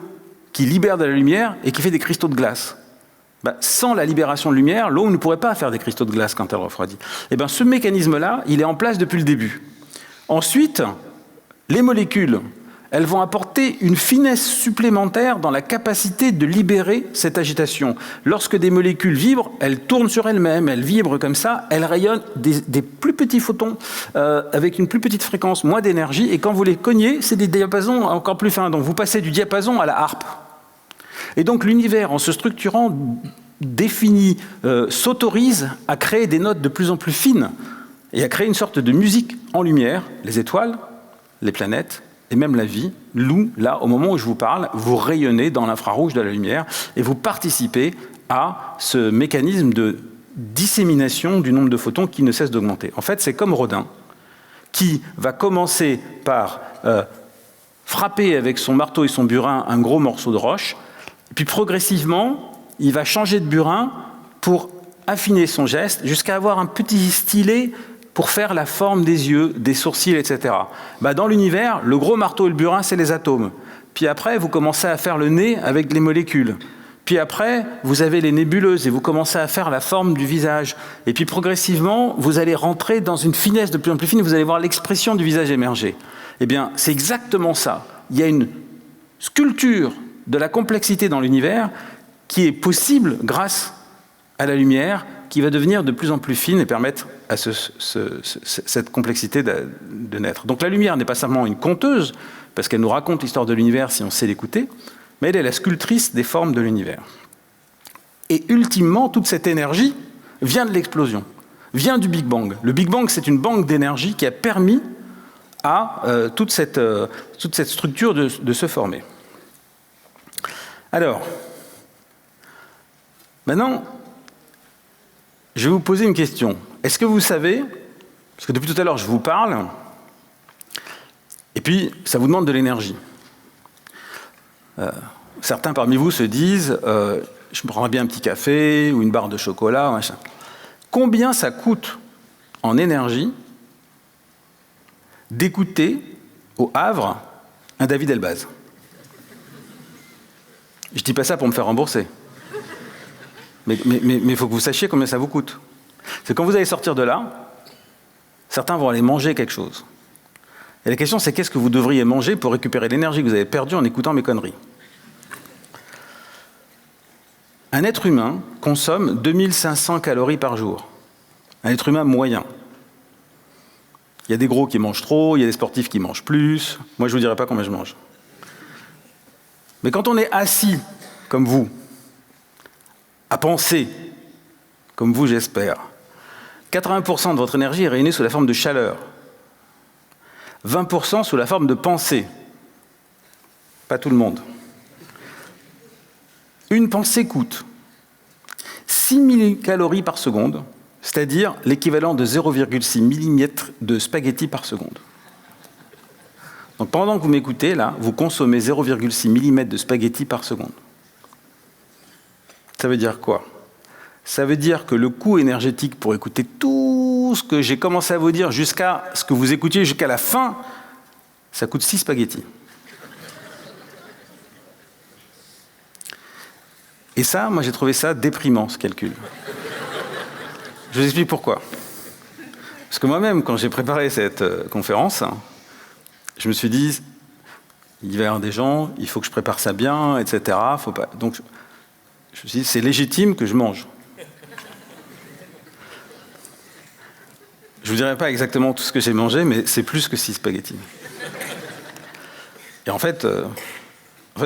qui libère de la lumière et qui fait des cristaux de glace. Ben, sans la libération de lumière, l'eau ne pourrait pas faire des cristaux de glace quand elle refroidit. Et bien, ce mécanisme-là, il est en place depuis le début. Ensuite, les molécules, elles vont apporter une finesse supplémentaire dans la capacité de libérer cette agitation. Lorsque des molécules vibrent, elles tournent sur elles-mêmes, elles vibrent comme ça, elles rayonnent des plus petits photons avec une plus petite fréquence, moins d'énergie, et quand vous les cognez, c'est des diapasons encore plus fins. Donc vous passez du diapason à la harpe. Et donc l'univers, en se structurant, définit, s'autorise à créer des notes de plus en plus fines et à créer une sorte de musique en lumière, les étoiles, les planètes, et même la vie. Nous, là, au moment où je vous parle, vous rayonnez dans l'infrarouge de la lumière et vous participez à ce mécanisme de dissémination du nombre de photons qui ne cesse d'augmenter. En fait, c'est comme Rodin, qui va commencer par frapper avec son marteau et son burin un gros morceau de roche, et puis progressivement, il va changer de burin pour affiner son geste jusqu'à avoir un petit stylet pour faire la forme des yeux, des sourcils, etc. Dans l'univers, le gros marteau et le burin, c'est les atomes. Puis après, vous commencez à faire le nez avec les molécules. Puis après, vous avez les nébuleuses et vous commencez à faire la forme du visage. Et puis progressivement, vous allez rentrer dans une finesse de plus en plus fine, vous allez voir l'expression du visage émerger. Eh bien, c'est exactement ça. Il y a une sculpture de la complexité dans l'univers qui est possible grâce à la lumière, qui va devenir de plus en plus fine et permettre à cette complexité de naître. Donc la lumière n'est pas simplement une conteuse, parce qu'elle nous raconte l'histoire de l'univers si on sait l'écouter, mais elle est la sculptrice des formes de l'univers. Et ultimement, toute cette énergie vient de l'explosion, vient du Big Bang. Le Big Bang, c'est une banque d'énergie qui a permis à toute cette structure de se former. Alors, maintenant, je vais vous poser une question. Est-ce que vous savez, parce que depuis tout à l'heure je vous parle, et puis ça vous demande de l'énergie. Certains parmi vous se disent, je me prendrais bien un petit café ou une barre de chocolat, machin. Combien ça coûte en énergie d'écouter au Havre un David Elbaz? Je ne dis pas ça pour me faire rembourser. Mais il faut que vous sachiez combien ça vous coûte. C'est quand vous allez sortir de là, certains vont aller manger quelque chose. Et la question, c'est qu'est-ce que vous devriez manger pour récupérer l'énergie que vous avez perdue en écoutant mes conneries? Un être humain consomme 2500 calories par jour. Un être humain moyen. Il y a des gros qui mangent trop, il y a des sportifs qui mangent plus. Moi, je ne vous dirai pas combien je mange. Mais quand on est assis, comme vous, à penser, comme vous, j'espère, 80% de votre énergie est réunie sous la forme de chaleur. 20% sous la forme de pensée. Pas tout le monde. Une pensée coûte 6000 calories par seconde, c'est-à-dire l'équivalent de 0,6 mm de spaghettis par seconde. Donc pendant que vous m'écoutez, là, vous consommez 0,6 mm de spaghettis par seconde. Ça veut dire quoi? Ça veut dire que le coût énergétique pour écouter tout ce que j'ai commencé à vous dire jusqu'à ce que vous écoutiez jusqu'à la fin, ça coûte 6 spaghettis. Et ça, moi j'ai trouvé ça déprimant, ce calcul. Je vous explique pourquoi. Parce que moi-même, quand j'ai préparé cette conférence, je me suis dit, il va y avoir des gens, il faut que je prépare ça bien, etc. Faut pas... Donc, je me suis dit, c'est légitime que je mange. Je ne vous dirai pas exactement tout ce que j'ai mangé, mais c'est plus que 6 spaghettis. Et en fait,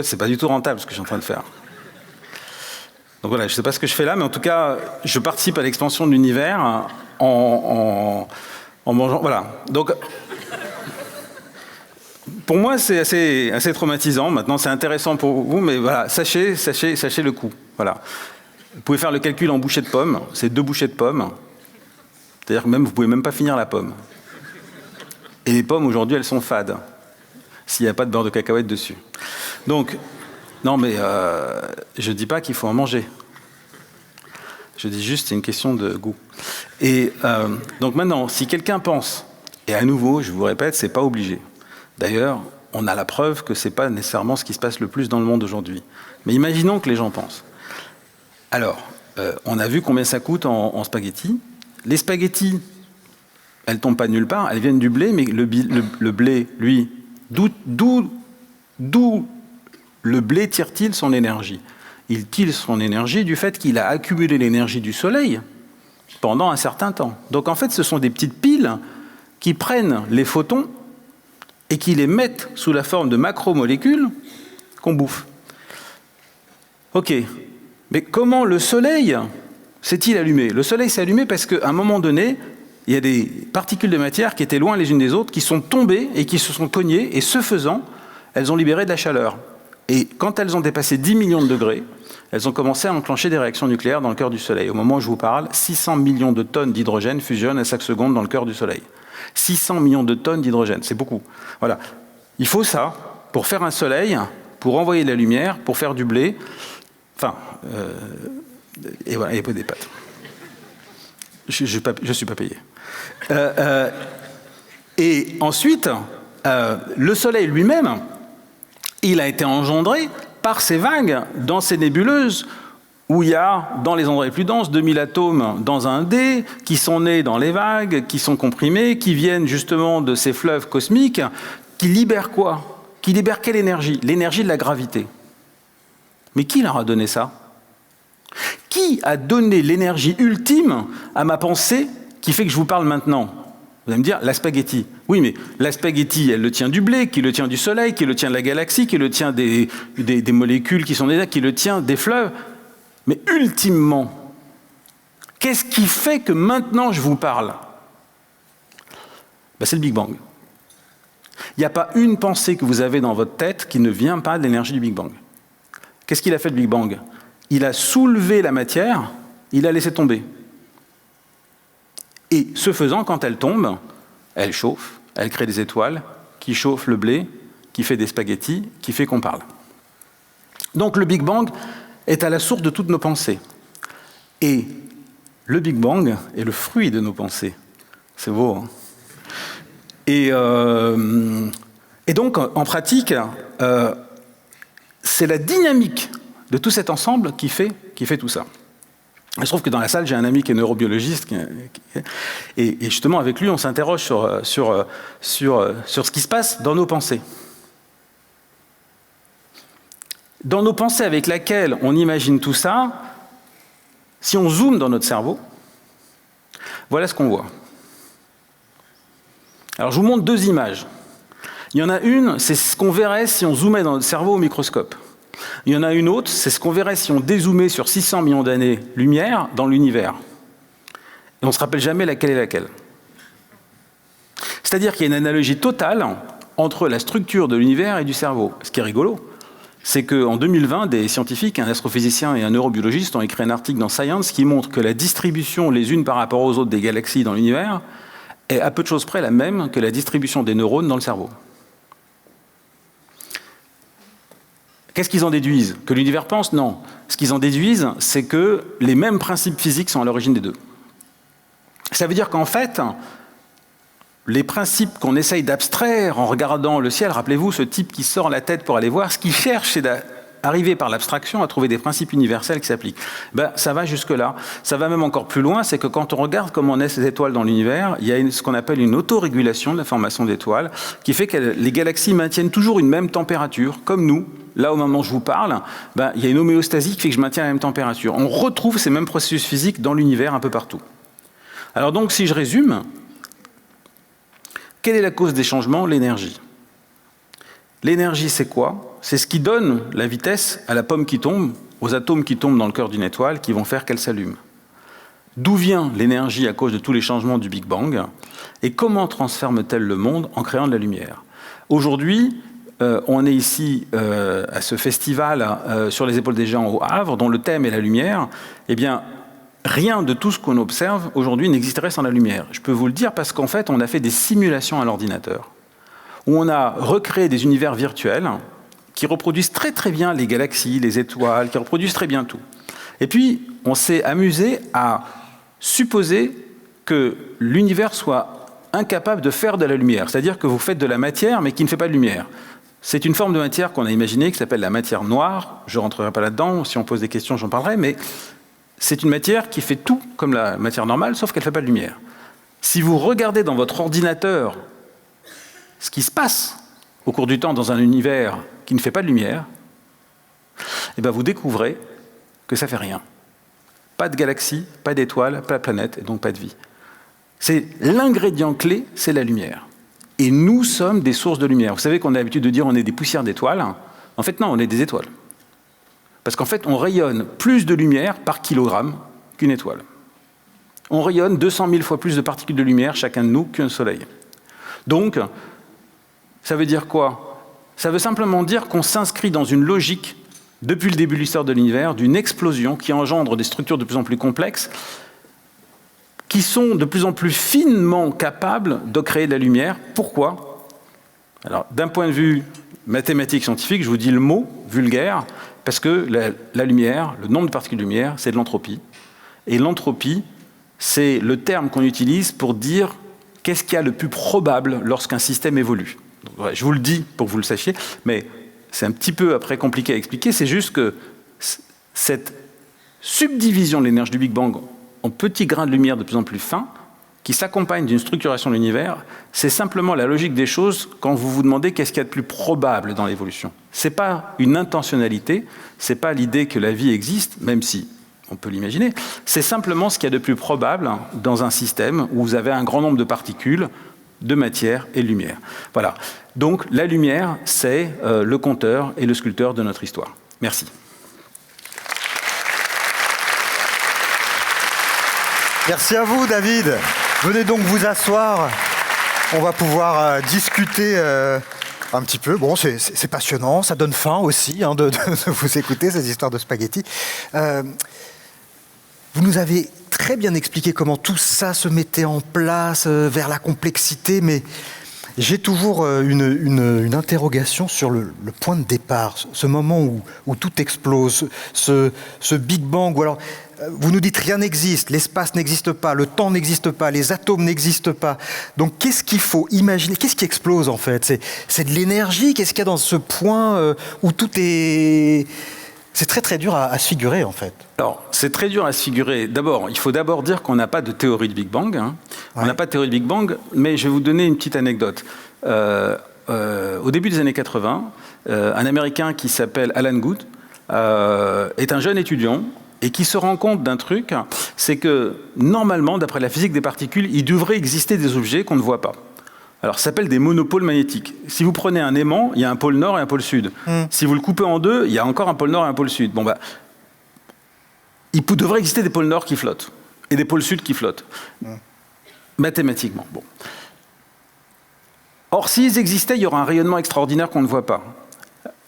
c'est pas du tout rentable ce que je suis en train de faire. Donc voilà, je ne sais pas ce que je fais là, mais en tout cas, je participe à l'expansion de l'univers en mangeant. Voilà. Donc, pour moi, c'est assez traumatisant. Maintenant, c'est intéressant pour vous, mais voilà, sachez le coût. Voilà. Vous pouvez faire le calcul en bouchées de pommes. C'est 2 bouchées de pommes. C'est-à-dire que même, vous ne pouvez même pas finir la pomme. Et les pommes, aujourd'hui, elles sont fades. S'il n'y a pas de beurre de cacahuète dessus. Donc, non, mais je ne dis pas qu'il faut en manger. Je dis juste, c'est une question de goût. Et donc maintenant, si quelqu'un pense, et à nouveau, je vous répète, c'est pas obligé. D'ailleurs, on a la preuve que c'est pas nécessairement ce qui se passe le plus dans le monde aujourd'hui. Mais imaginons que les gens pensent. Alors, on a vu combien ça coûte en spaghettis. Les spaghettis, elles tombent pas de nulle part, elles viennent du blé, mais le blé, lui, d'où le blé tire-t-il son énergie? Il tire son énergie du fait qu'il a accumulé l'énergie du soleil pendant un certain temps. Donc en fait, ce sont des petites piles qui prennent les photons et qui les mettent sous la forme de macromolécules qu'on bouffe. Ok, mais comment le soleil s'est-il allumé? Le soleil s'est allumé parce qu'à un moment donné, il y a des particules de matière qui étaient loin les unes des autres, qui sont tombées et qui se sont cognées, et ce faisant, elles ont libéré de la chaleur. Et quand elles ont dépassé 10 millions de degrés, elles ont commencé à enclencher des réactions nucléaires dans le cœur du Soleil. Au moment où je vous parle, 600 millions de tonnes d'hydrogène fusionnent à chaque seconde dans le cœur du Soleil. 600 millions de tonnes d'hydrogène, c'est beaucoup. Voilà. Il faut ça pour faire un soleil, pour envoyer de la lumière, pour faire du blé. Enfin, et voilà, et pas des pâtes. Je ne suis pas payé. Et ensuite, le Soleil lui-même, il a été engendré par ces vagues dans ces nébuleuses où il y a, dans les endroits les plus denses, 2000 atomes dans un dé, qui sont nés dans les vagues, qui sont comprimés, qui viennent justement de ces fleuves cosmiques, qui libèrent quoi? Qui libèrent quelle énergie? L'énergie de la gravité. Mais qui leur a donné ça? Qui a donné l'énergie ultime à ma pensée qui fait que je vous parle maintenant? Vous allez me dire, la spaghetti. Oui, mais la spaghetti, elle le tient du blé, qui le tient du soleil, qui le tient de la galaxie, qui le tient des molécules qui sont déjà, qui le tient des fleuves. Mais ultimement, qu'est-ce qui fait que maintenant je vous parle? Ben, c'est le Big Bang. Il n'y a pas une pensée que vous avez dans votre tête qui ne vient pas de l'énergie du Big Bang. Qu'est-ce qu'il a fait le Big Bang? Il a soulevé la matière, il a laissé tomber. Et ce faisant, quand elle tombe, elle chauffe, elle crée des étoiles, qui chauffent le blé, qui fait des spaghettis, qui fait qu'on parle. Donc le Big Bang est à la source de toutes nos pensées. Et le Big Bang est le fruit de nos pensées. C'est beau, hein? Et donc, en pratique, c'est la dynamique de tout cet ensemble qui fait tout ça. Il se trouve que dans la salle, j'ai un ami qui est neurobiologiste, et justement, avec lui, on s'interroge sur ce qui se passe dans nos pensées. Dans nos pensées avec lesquelles on imagine tout ça, si on zoome dans notre cerveau, voilà ce qu'on voit. Alors, je vous montre 2 images. Il y en a une, c'est ce qu'on verrait si on zoomait dans notre cerveau au microscope. Il y en a une autre, c'est ce qu'on verrait si on dézoomait sur 600 millions d'années-lumière dans l'univers. Et on ne se rappelle jamais laquelle est laquelle. C'est-à-dire qu'il y a une analogie totale entre la structure de l'univers et du cerveau. Ce qui est rigolo, c'est qu'en 2020, des scientifiques, un astrophysicien et un neurobiologiste ont écrit un article dans Science qui montre que la distribution les unes par rapport aux autres des galaxies dans l'univers est à peu de choses près la même que la distribution des neurones dans le cerveau. Qu'est-ce qu'ils en déduisent? Que l'univers pense? Non. Ce qu'ils en déduisent, c'est que les mêmes principes physiques sont à l'origine des deux. Ça veut dire qu'en fait, les principes qu'on essaye d'abstraire en regardant le ciel, rappelez-vous, ce type qui sort la tête pour aller voir, ce qu'il cherche, c'est arriver par l'abstraction à trouver des principes universels qui s'appliquent. Ça va jusque-là. Ça va même encore plus loin, c'est que quand on regarde comment naissent les étoiles dans l'univers, il y a ce qu'on appelle une autorégulation de la formation d'étoiles, qui fait que les galaxies maintiennent toujours une même température, comme nous. Là, au moment où je vous parle, il y a une homéostasie qui fait que je maintiens la même température. On retrouve ces mêmes processus physiques dans l'univers un peu partout. Alors donc, si je résume, quelle est la cause des changements? L'énergie. L'énergie, c'est quoi? C'est ce qui donne la vitesse à la pomme qui tombe, aux atomes qui tombent dans le cœur d'une étoile, qui vont faire qu'elle s'allume. D'où vient l'énergie à cause de tous les changements du Big Bang? Et comment transforme-t-elle le monde en créant de la lumière? Aujourd'hui, on est ici à ce festival sur les épaules des géants au Havre, dont le thème est la lumière. Eh bien, rien de tout ce qu'on observe aujourd'hui n'existerait sans la lumière. Je peux vous le dire parce qu'en fait, on a fait des simulations à l'ordinateur, où on a recréé des univers virtuels qui reproduisent très très bien les galaxies, les étoiles, qui reproduisent très bien tout. Et puis, on s'est amusé à supposer que l'univers soit incapable de faire de la lumière. C'est-à-dire que vous faites de la matière, mais qui ne fait pas de lumière. C'est une forme de matière qu'on a imaginée, qui s'appelle la matière noire. Je ne rentrerai pas là-dedans, si on pose des questions, j'en parlerai, mais c'est une matière qui fait tout comme la matière normale, sauf qu'elle ne fait pas de lumière. Si vous regardez dans votre ordinateur ce qui se passe au cours du temps dans un univers qui ne fait pas de lumière, vous découvrez que ça ne fait rien. Pas de galaxie, pas d'étoiles, pas de planète, et donc pas de vie. C'est l'ingrédient clé, c'est la lumière. Et nous sommes des sources de lumière. Vous savez qu'on a l'habitude de dire on est des poussières d'étoiles. En fait, non, on est des étoiles. Parce qu'en fait, on rayonne plus de lumière par kilogramme qu'une étoile. On rayonne 200 000 fois plus de particules de lumière, chacun de nous, qu'un soleil. Donc, ça veut dire quoi? Ça veut simplement dire qu'on s'inscrit dans une logique, depuis le début de l'histoire de l'univers, d'une explosion qui engendre des structures de plus en plus complexes, qui sont de plus en plus finement capables de créer de la lumière. Pourquoi? Alors, d'un point de vue mathématique scientifique, je vous dis le mot vulgaire, parce que la lumière, le nombre de particules de lumière, c'est de l'entropie. Et l'entropie, c'est le terme qu'on utilise pour dire qu'est-ce qu'il y a le plus probable lorsqu'un système évolue. Donc, ouais, je vous le dis pour que vous le sachiez, mais c'est un petit peu après compliqué à expliquer, c'est juste que cette subdivision de l'énergie du Big Bang en petits grains de lumière de plus en plus fins, qui s'accompagne d'une structuration de l'univers, c'est simplement la logique des choses quand vous vous demandez qu'est-ce qu'il y a de plus probable dans l'évolution. Ce n'est pas une intentionnalité, ce n'est pas l'idée que la vie existe, même si on peut l'imaginer, c'est simplement ce qu'il y a de plus probable dans un système où vous avez un grand nombre de particules, de matière et de lumière. Voilà. Donc la lumière, c'est le conteur et le sculpteur de notre histoire. Merci. Merci à vous, David. Venez donc vous asseoir. On va pouvoir discuter un petit peu. Bon, c'est passionnant, ça donne faim aussi de vous écouter, ces histoires de spaghettis. Vous nous avez très bien expliqué comment tout ça se mettait en place vers la complexité, mais j'ai toujours une interrogation sur le point de départ, ce moment où tout explose, ce Big Bang, ou alors vous nous dites rien n'existe, l'espace n'existe pas, le temps n'existe pas, les atomes n'existent pas. Donc qu'est-ce qu'il faut imaginer? Qu'est-ce qui explose en fait? C'est de l'énergie? Qu'est-ce qu'il y a dans ce point où tout est... C'est très très dur à se figurer en fait. Alors, c'est très dur à se figurer. D'abord, il faut d'abord dire qu'on n'a pas de théorie de Big Bang. Hein. Ouais. On n'a pas de théorie de Big Bang, mais je vais vous donner une petite anecdote. Au début des années 80, un Américain qui s'appelle Alan Guth est un jeune étudiant et qui se rend compte d'un truc, c'est que normalement, d'après la physique des particules, il devrait exister des objets qu'on ne voit pas. Alors, ça s'appelle des monopôles magnétiques. Si vous prenez un aimant, il y a un pôle nord et un pôle sud. Si vous le coupez en deux, il y a encore un pôle nord et un pôle sud. Bon, il devrait exister des pôles nord qui flottent et des pôles sud qui flottent. Mathématiquement. Bon. Or, s'ils existaient, il y aurait un rayonnement extraordinaire qu'on ne voit pas.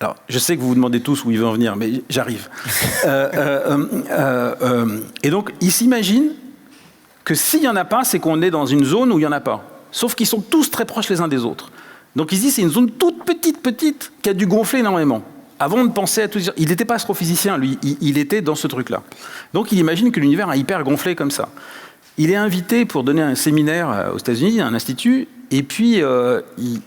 Alors, je sais que vous vous demandez tous où il veut en venir, mais j'arrive. Et donc, il s'imagine que s'il n'y en a pas, c'est qu'on est dans une zone où il n'y en a pas. Sauf qu'ils sont tous très proches les uns des autres. Donc il se dit c'est une zone toute petite qui a dû gonfler énormément. Avant de penser à tout ça, il n'était pas astrophysicien, lui, il était dans ce truc-là. Donc il imagine que l'univers a hyper gonflé comme ça. Il est invité pour donner un séminaire aux États-Unis, à un institut, et puis,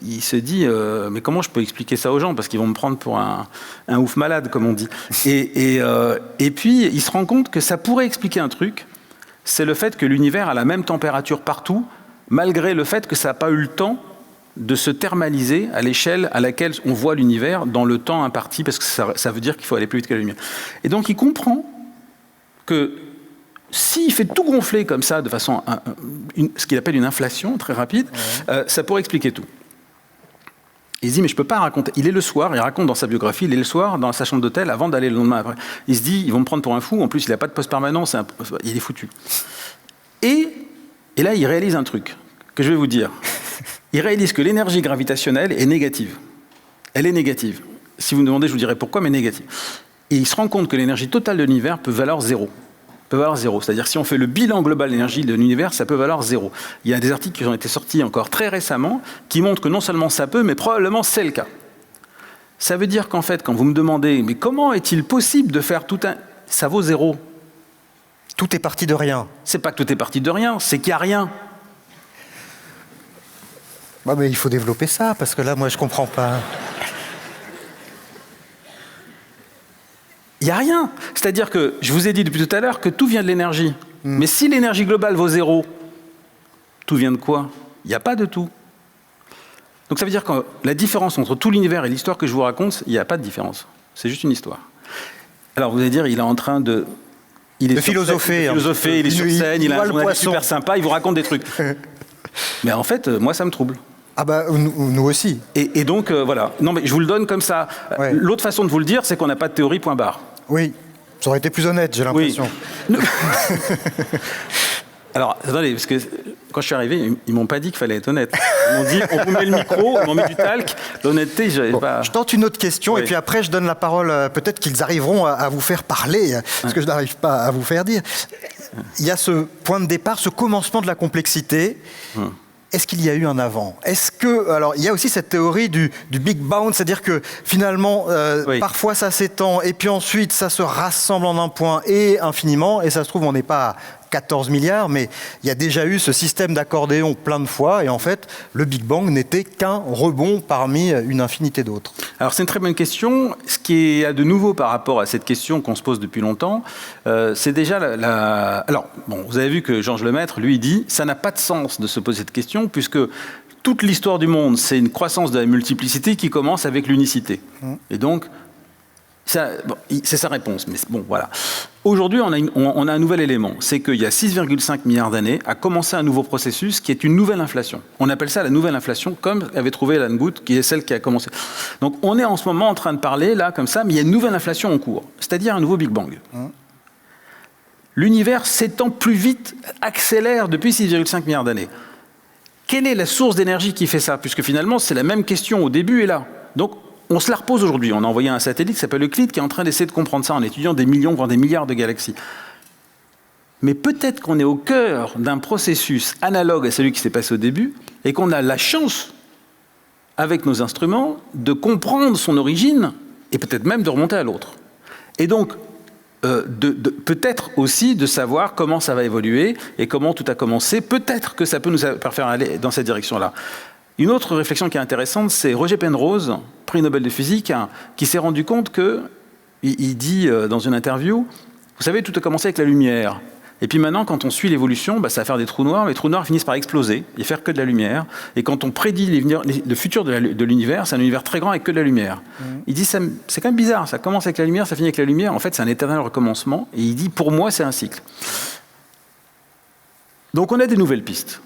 il se dit, mais comment je peux expliquer ça aux gens? Parce qu'ils vont me prendre pour un ouf malade, comme on dit. Et puis, il se rend compte que ça pourrait expliquer un truc, c'est le fait que l'univers a la même température partout, malgré le fait que ça n'a pas eu le temps de se thermaliser à l'échelle à laquelle on voit l'univers dans le temps imparti, parce que ça veut dire qu'il faut aller plus vite que la lumière. Et donc, il comprend que s'il fait tout gonfler comme ça, de façon, ce qu'il appelle une inflation très rapide, ça pourrait expliquer tout. Il se dit, mais je ne peux pas raconter. Il est le soir, il raconte dans sa biographie, il est le soir dans sa chambre d'hôtel avant d'aller le lendemain après. Il se dit, ils vont me prendre pour un fou, en plus il n'a pas de poste permanent, il est foutu. Et là, il réalise un truc que je vais vous dire. Il réalise que l'énergie gravitationnelle est négative. Elle est négative. Si vous me demandez, je vous dirai pourquoi, mais négative. Et il se rend compte que l'énergie totale de l'univers peut valoir zéro. C'est-à-dire si on fait le bilan global de l'énergie de l'univers, ça peut valoir zéro. Il y a des articles qui ont été sortis encore très récemment qui montrent que non seulement ça peut, mais probablement c'est le cas. Ça veut dire qu'en fait, quand vous me demandez, mais comment est-il possible de faire tout un... Ça vaut zéro. Tout est parti de rien. C'est pas que tout est parti de rien, c'est qu'il n'y a rien. Bah, mais il faut développer ça, parce que là, moi, je ne comprends pas. Il n'y a rien. C'est-à-dire que, je vous ai dit depuis tout à l'heure que tout vient de l'énergie. Mais si l'énergie globale vaut zéro, tout vient de quoi? Il n'y a pas de tout. Donc ça veut dire que la différence entre tout l'univers et l'histoire que je vous raconte, il n'y a pas de différence. C'est juste une histoire. Alors vous allez dire, il est en train de... Il est de philosopher. Il est sur scène, il a un journaliste super sympa, il vous raconte des trucs. Mais en fait, moi, ça me trouble. Ah bah, nous aussi. Et donc, voilà. Non, mais je vous le donne comme ça. Ouais. L'autre façon de vous le dire, c'est qu'on n'a pas de théorie, point barre. Oui, ça aurait été plus honnête, j'ai l'impression. Oui. Alors, attendez, parce que quand je suis arrivé, ils m'ont pas dit qu'il fallait être honnête. Ils m'ont dit, on vous met le micro, on m'en met du talc. L'honnêteté, j'avais pas... Je tente une autre question, et puis après, je donne la parole. Peut-être qu'ils arriveront à vous faire parler, ce que je n'arrive pas à vous faire dire. Il y a ce point de départ, ce commencement de la complexité. Est-ce qu'il y a eu un avant? Est-ce que... Alors, il y a aussi cette théorie du Big Bang, c'est-à-dire que finalement, parfois ça s'étend, et puis ensuite ça se rassemble en un point et infiniment, et ça se trouve, on n'est pas à 14 milliards, mais il y a déjà eu ce système d'accordéon plein de fois, et en fait, le Big Bang n'était qu'un rebond parmi une infinité d'autres. Alors c'est une très bonne question. Ce qui est de nouveau par rapport à cette question qu'on se pose depuis longtemps, c'est déjà Alors, bon, vous avez vu que Georges Lemaître, lui, dit « ça n'a pas de sens de se poser cette question, puisque toute l'histoire du monde, c'est une croissance de la multiplicité qui commence avec l'unicité. » Et donc, c'est sa réponse, mais bon, voilà. Aujourd'hui, on a un nouvel élément, c'est qu'il y a 6,5 milliards d'années a commencé un nouveau processus qui est une nouvelle inflation. On appelle ça la nouvelle inflation, comme avait trouvé Alan Guth, qui est celle qui a commencé. Donc on est en ce moment en train de parler, là, comme ça, mais il y a une nouvelle inflation en cours, c'est-à-dire un nouveau Big Bang. L'univers s'étend plus vite, accélère depuis 6,5 milliards d'années. Quelle est la source d'énergie qui fait ça? Puisque finalement, c'est la même question au début et là. Donc, on se la repose aujourd'hui. On a envoyé un satellite qui s'appelle Euclide qui est en train d'essayer de comprendre ça en étudiant des millions, voire des milliards de galaxies. Mais peut-être qu'on est au cœur d'un processus analogue à celui qui s'est passé au début et qu'on a la chance, avec nos instruments, de comprendre son origine et peut-être même de remonter à l'autre. Et donc, peut-être aussi de savoir comment ça va évoluer et comment tout a commencé. Peut-être que ça peut nous faire aller dans cette direction-là. Une autre réflexion qui est intéressante, c'est Roger Penrose, prix Nobel de physique, qui s'est rendu compte il dit dans une interview, vous savez, tout a commencé avec la lumière. Et puis maintenant, quand on suit l'évolution, ça va faire des trous noirs. Les trous noirs finissent par exploser et faire que de la lumière. Et quand on prédit le futur de l'univers, c'est un univers très grand avec que de la lumière. Il dit, c'est quand même bizarre, ça commence avec la lumière, ça finit avec la lumière. En fait, c'est un éternel recommencement. Et il dit, pour moi, c'est un cycle. Donc on a des nouvelles pistes.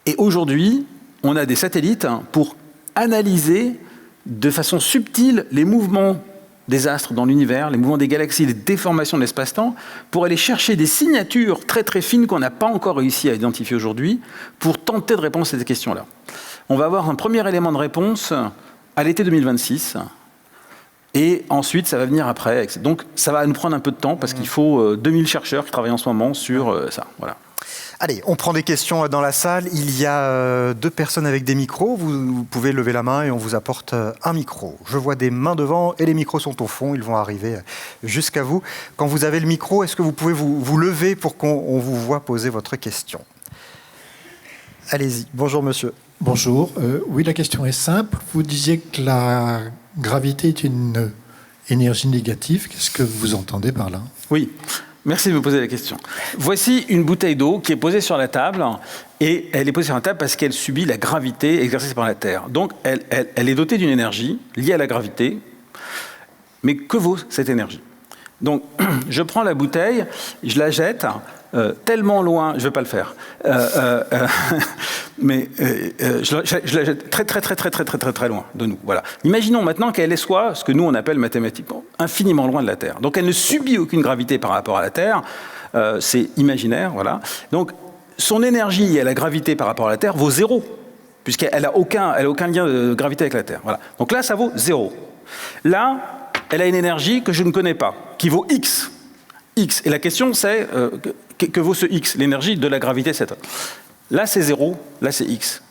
Et aujourd'hui, on a des satellites pour analyser de façon subtile les mouvements des astres dans l'univers, les mouvements des galaxies, les déformations de l'espace-temps, pour aller chercher des signatures très très fines qu'on n'a pas encore réussi à identifier aujourd'hui, pour tenter de répondre à ces questions-là. On va avoir un premier élément de réponse à l'été 2026, et ensuite ça va venir après. Donc ça va nous prendre un peu de temps, parce qu'il faut 2000 chercheurs qui travaillent en ce moment sur ça. Voilà. Allez, on prend des questions dans la salle. Il y a 2 personnes avec des micros. Vous pouvez lever la main et on vous apporte un micro. Je vois des mains devant et les micros sont au fond. Ils vont arriver jusqu'à vous. Quand vous avez le micro, est-ce que vous pouvez vous lever pour qu'on vous voit poser votre question? Allez-y. Bonjour, monsieur. Bonjour. Oui, la question est simple. Vous disiez que la gravité est une énergie négative. Qu'est-ce que vous entendez par là? Oui. Merci de me poser la question. Voici une bouteille d'eau qui est posée sur la table, et elle est posée sur la table parce qu'elle subit la gravité exercée par la Terre. Donc, elle est dotée d'une énergie liée à la gravité. Mais que vaut cette énergie? Donc, je prends la bouteille, je la jette tellement loin, je ne vais pas le faire, mais je la jette très loin de nous. Voilà. Imaginons maintenant qu'elle soit ce que nous on appelle mathématiquement infiniment loin de la Terre. Donc elle ne subit aucune gravité par rapport à la Terre, c'est imaginaire, voilà. Donc son énergie à la gravité par rapport à la Terre vaut 0, puisqu'elle n'a aucun lien de gravité avec la Terre. Voilà. Donc là, ça vaut 0. Là, elle a une énergie que je ne connais pas, qui vaut X. X. Et la question, c'est que vaut ce X, l'énergie de la gravité, c'est là, c'est 0, là, c'est X.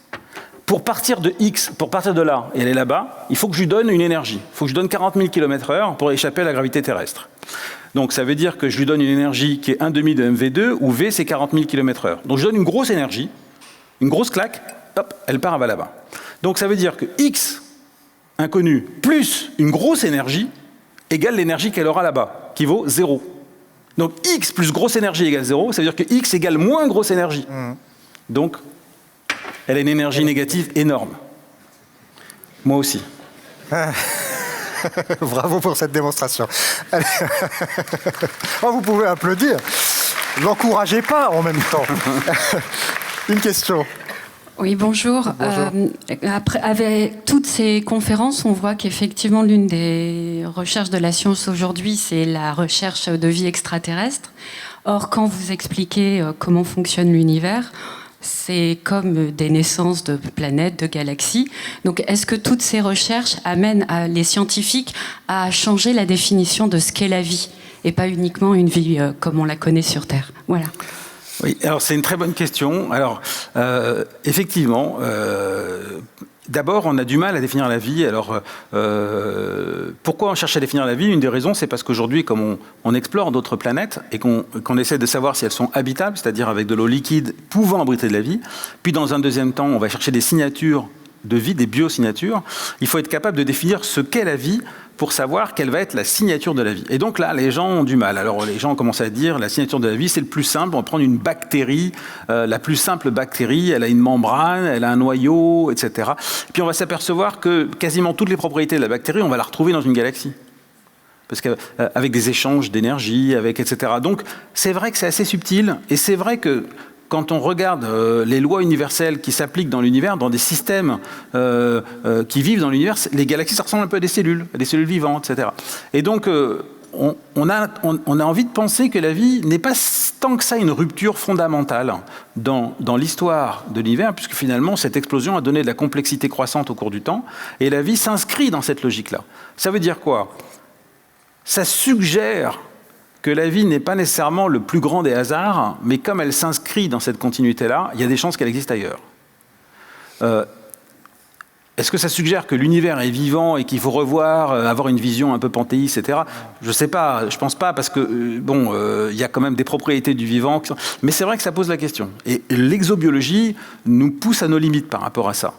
Pour partir de X, pour partir de là et aller là-bas, il faut que je lui donne une énergie. Il faut que je donne 40 000 km/h pour échapper à la gravité terrestre. Donc, ça veut dire que je lui donne une énergie qui est 1,5 de mv2, où V, c'est 40 000 km/h. Donc, je donne une grosse énergie, une grosse claque, hop, elle part, elle va là-bas. Donc, ça veut dire que X, inconnu, plus une grosse énergie, égale l'énergie qu'elle aura là-bas, qui vaut 0. Donc X plus grosse énergie égale 0, ça veut dire que X égale moins grosse énergie. Donc, elle a une énergie négative énorme. Moi aussi. Bravo pour cette démonstration. Oh, vous pouvez applaudir. L'encouragez pas en même temps. Une question. Oui, bonjour. Avec toutes ces conférences, on voit qu'effectivement, l'une des recherches de la science aujourd'hui, c'est la recherche de vie extraterrestre. Or, quand vous expliquez comment fonctionne l'univers, c'est comme des naissances de planètes, de galaxies. Donc, est-ce que toutes ces recherches amènent les scientifiques à changer la définition de ce qu'est la vie, et pas uniquement une vie comme on la connaît sur Terre? Voilà. Oui, alors c'est une très bonne question. Alors, effectivement, d'abord, on a du mal à définir la vie. Alors, pourquoi on cherche à définir la vie? Une des raisons, c'est parce qu'aujourd'hui, comme on explore d'autres planètes et qu'on essaie de savoir si elles sont habitables, c'est-à-dire avec de l'eau liquide pouvant abriter de la vie, puis dans un deuxième temps, on va chercher des signatures de vie, des biosignatures, il faut être capable de définir ce qu'est la vie pour savoir quelle va être la signature de la vie. Et donc là, les gens ont du mal. Alors les gens commencent à dire la signature de la vie, c'est le plus simple. On va prendre une bactérie, la plus simple bactérie, elle a une membrane, elle a un noyau, etc. Et puis on va s'apercevoir que quasiment toutes les propriétés de la bactérie, on va la retrouver dans une galaxie. Parce qu'avec des échanges d'énergie, etc. Donc c'est vrai que c'est assez subtil, et c'est vrai que quand on regarde les lois universelles qui s'appliquent dans l'univers, dans des systèmes qui vivent dans l'univers, les galaxies, ça ressemble un peu à des cellules vivantes, etc. Et donc, on a envie de penser que la vie n'est pas tant que ça une rupture fondamentale dans l'histoire de l'univers, puisque finalement, cette explosion a donné de la complexité croissante au cours du temps, et la vie s'inscrit dans cette logique-là. Ça veut dire quoi? Ça suggère que la vie n'est pas nécessairement le plus grand des hasards, mais comme elle s'inscrit dans cette continuité-là, il y a des chances qu'elle existe ailleurs. Est-ce que ça suggère que l'univers est vivant et qu'il faut revoir, avoir une vision un peu panthéiste, etc. Je ne sais pas, je ne pense pas, parce que, il y a quand même des propriétés du vivant. Mais c'est vrai que ça pose la question. Et l'exobiologie nous pousse à nos limites par rapport à ça.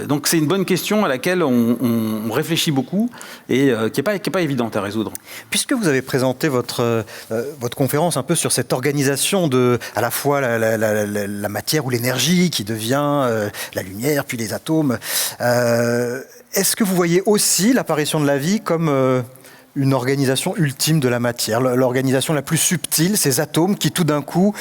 Donc c'est une bonne question à laquelle on réfléchit beaucoup et qui est pas évidente à résoudre. Puisque vous avez présenté votre conférence un peu sur cette organisation de à la fois la matière ou l'énergie qui devient la lumière puis les atomes, est-ce que vous voyez aussi l'apparition de la vie comme une organisation ultime de la matière, l'organisation la plus subtile, ces atomes qui tout d'un coup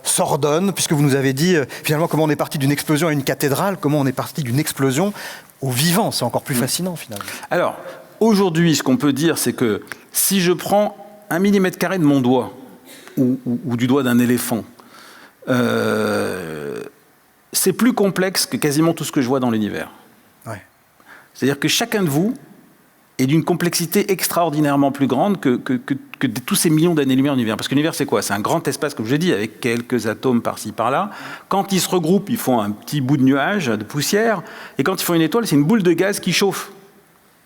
s'ordonnent, puisque vous nous avez dit finalement comment on est parti d'une explosion à une cathédrale, comment on est parti d'une explosion au vivant, c'est encore plus fascinant finalement. Alors, aujourd'hui, ce qu'on peut dire, c'est que si je prends 1 mm² de mon doigt, ou du doigt d'un éléphant, c'est plus complexe que quasiment tout ce que je vois dans l'univers. Ouais. C'est-à-dire que chacun de vous et d'une complexité extraordinairement plus grande que tous ces millions d'années-lumière de l'univers. Parce que l'univers, c'est quoi? C'est un grand espace, comme je l'ai dit, avec quelques atomes par-ci, par-là. Quand ils se regroupent, ils font un petit bout de nuage, de poussière. Et quand ils font une étoile, c'est une boule de gaz qui chauffe.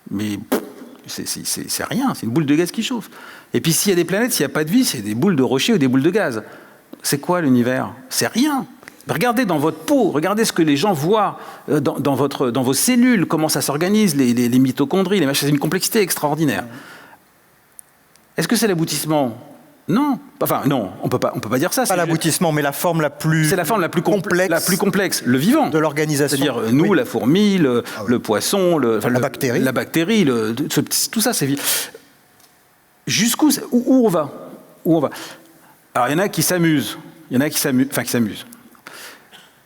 Mais c'est rien, c'est une boule de gaz qui chauffe. Et puis s'il y a des planètes, s'il n'y a pas de vie, c'est des boules de rocher ou des boules de gaz. C'est quoi l'univers? C'est rien. Regardez dans votre peau, regardez ce que les gens voient dans vos cellules, comment ça s'organise, les mitochondries, les machins, c'est une complexité extraordinaire. Est-ce que c'est l'aboutissement ? Non. Enfin, non, on peut pas dire ça. Pas l'aboutissement, mais la forme la plus c'est la forme la plus complexe, le vivant. De l'organisation. C'est-à-dire nous, la fourmi, le poisson, la bactérie. Tout ça, c'est jusqu'où où on va. Alors, il y en a qui s'amusent.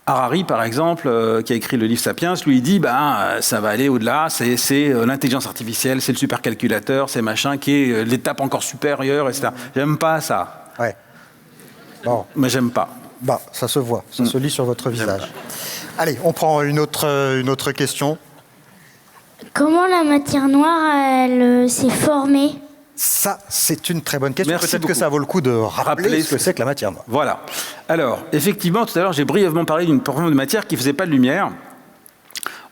Harari, par exemple, qui a écrit le livre Sapiens, lui, il dit ça va aller au-delà, c'est l'intelligence artificielle, c'est le supercalculateur, c'est machin qui est l'étape encore supérieure, etc. J'aime pas ça. Ouais. Bon. Mais j'aime pas. Ça se voit, ça se lit sur votre visage. Allez, on prend une autre question. Comment la matière noire, elle s'est formée ? Ça, c'est une très bonne question. Merci Peut-être beaucoup. que ça vaut le coup de rappeler ce que c'est que la matière noire. Voilà. Alors, effectivement, tout à l'heure, j'ai brièvement parlé d'une forme de matière qui ne faisait pas de lumière.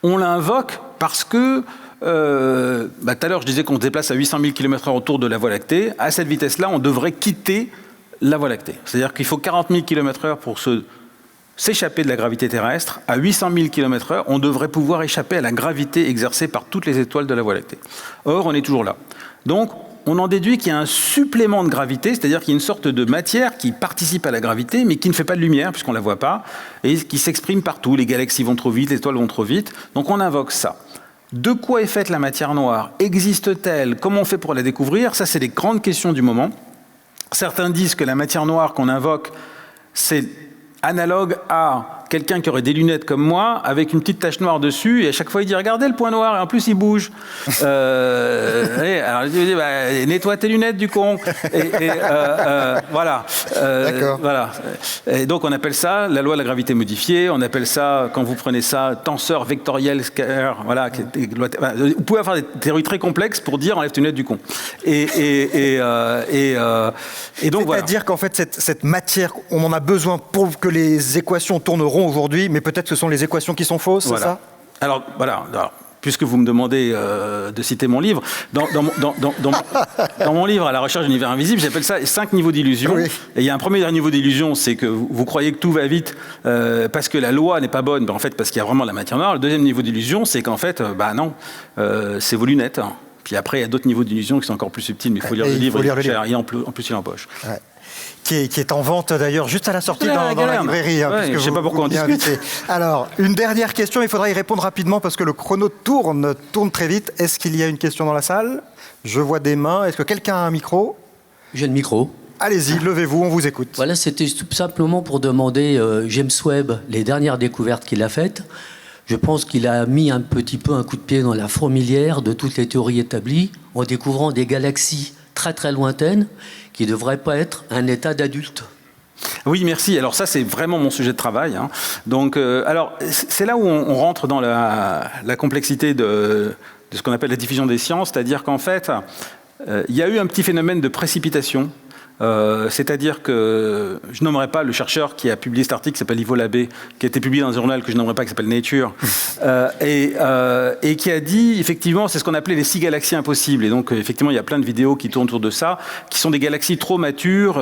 On l'invoque parce que, tout à l'heure, je disais qu'on se déplace à 800 000 km/h autour de la Voie lactée. À cette vitesse-là, on devrait quitter la Voie lactée. C'est-à-dire qu'il faut 40 000 km/h pour s'échapper de la gravité terrestre. À 800 000 km/h, on devrait pouvoir échapper à la gravité exercée par toutes les étoiles de la Voie lactée. Or, on est toujours là. Donc, on en déduit qu'il y a un supplément de gravité, c'est-à-dire qu'il y a une sorte de matière qui participe à la gravité, mais qui ne fait pas de lumière, puisqu'on ne la voit pas, et qui s'exprime partout. Les galaxies vont trop vite, les étoiles vont trop vite. Donc on invoque ça. De quoi est faite la matière noire ? Existe-t-elle ? Comment on fait pour la découvrir ? Ça, c'est les grandes questions du moment. Certains disent que la matière noire qu'on invoque, c'est analogue à quelqu'un qui aurait des lunettes comme moi, avec une petite tache noire dessus, et à chaque fois il dit « Regardez le point noir », et en plus il bouge. Alors je dis « Nettoie tes lunettes, du con ». Voilà. D'accord. Voilà. Et donc on appelle ça la loi de la gravité modifiée, on appelle ça, quand vous prenez ça, tenseur vectoriel scalar, voilà. Vous pouvez avoir des théories très complexes pour dire « Enlève tes lunettes, du con ». Et donc voilà. C'est-à-dire qu'en fait, cette matière, on en a besoin pour que les équations tourneront aujourd'hui, mais peut-être que ce sont les équations qui sont fausses, voilà. C'est ça ? Alors, voilà. Puisque vous me demandez de citer mon livre, dans mon livre « À la recherche d'un univers invisible », j'appelle ça 5 niveaux d'illusion. Oui. Et il y a un premier niveau d'illusion, c'est que vous croyez que tout va vite parce que la loi n'est pas bonne, en fait, parce qu'il y a vraiment de la matière noire. Le deuxième niveau d'illusion, c'est qu'en fait, non, c'est vos lunettes. Hein. Puis après, il y a d'autres niveaux d'illusion qui sont encore plus subtils, mais il faut lire le livre. Et en plus, il empoche. Ouais. Qui est en vente d'ailleurs juste à la sortie dans la librairie. Je ne sais pas pourquoi on discute. Alors, une dernière question, il faudra y répondre rapidement parce que le chrono tourne très vite. Est-ce qu'il y a une question dans la salle ? Je vois des mains. Est-ce que quelqu'un a un micro ? J'ai le micro. Allez-y, levez-vous, on vous écoute. Voilà, c'était tout simplement pour demander James Webb, les dernières découvertes qu'il a faites. Je pense qu'il a mis un petit peu un coup de pied dans la fourmilière de toutes les théories établies en découvrant des galaxies très très lointaines qui ne devraient pas être un état d'adulte. Oui, merci. Alors ça, c'est vraiment mon sujet de travail. Hein. Donc, alors, c'est là où on rentre dans la complexité de ce qu'on appelle la diffusion des sciences, c'est-à-dire qu'en fait, il y a eu un petit phénomène de précipitation. C'est-à-dire que je nommerai pas le chercheur qui a publié cet article qui s'appelle Ivo Labbé, qui a été publié dans un journal que je nommerai pas, qui s'appelle Nature, et qui a dit effectivement c'est ce qu'on appelait les 6 galaxies impossibles. Et donc effectivement il y a plein de vidéos qui tournent autour de ça, qui sont des galaxies trop matures,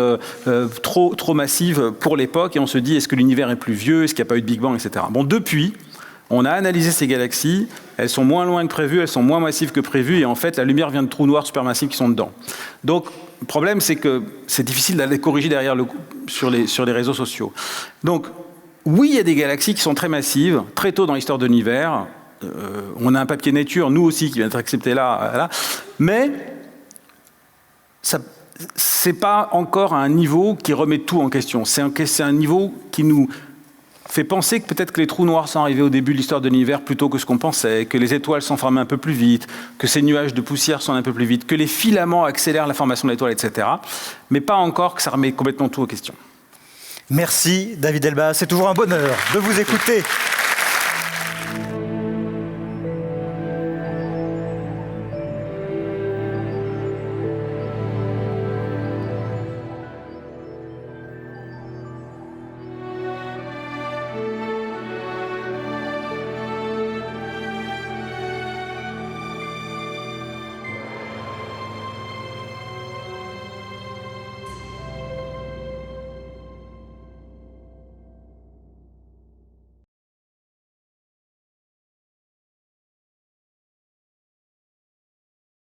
trop massives pour l'époque, et on se dit est-ce que l'univers est plus vieux, est-ce qu'il n'y a pas eu de Big Bang, etc. Bon, depuis on a analysé ces galaxies, elles sont moins loin que prévu, elles sont moins massives que prévu, et en fait la lumière vient de trous noirs supermassifs qui sont dedans. Donc le problème, c'est que c'est difficile d'aller corriger derrière sur les réseaux sociaux. Donc, oui, il y a des galaxies qui sont très massives, très tôt dans l'histoire de l'univers. On a un papier Nature, nous aussi, qui vient d'être accepté là. Mais c'est pas encore à un niveau qui remet tout en question. C'est un niveau qui nous fait penser que peut-être que les trous noirs sont arrivés au début de l'histoire de l'univers plutôt que ce qu'on pensait, que les étoiles sont formées un peu plus vite, que ces nuages de poussière sont un peu plus vite, que les filaments accélèrent la formation de l'étoile, etc. Mais pas encore que ça remet complètement tout en question. Merci David Elbaz, c'est toujours un bonheur de vous écouter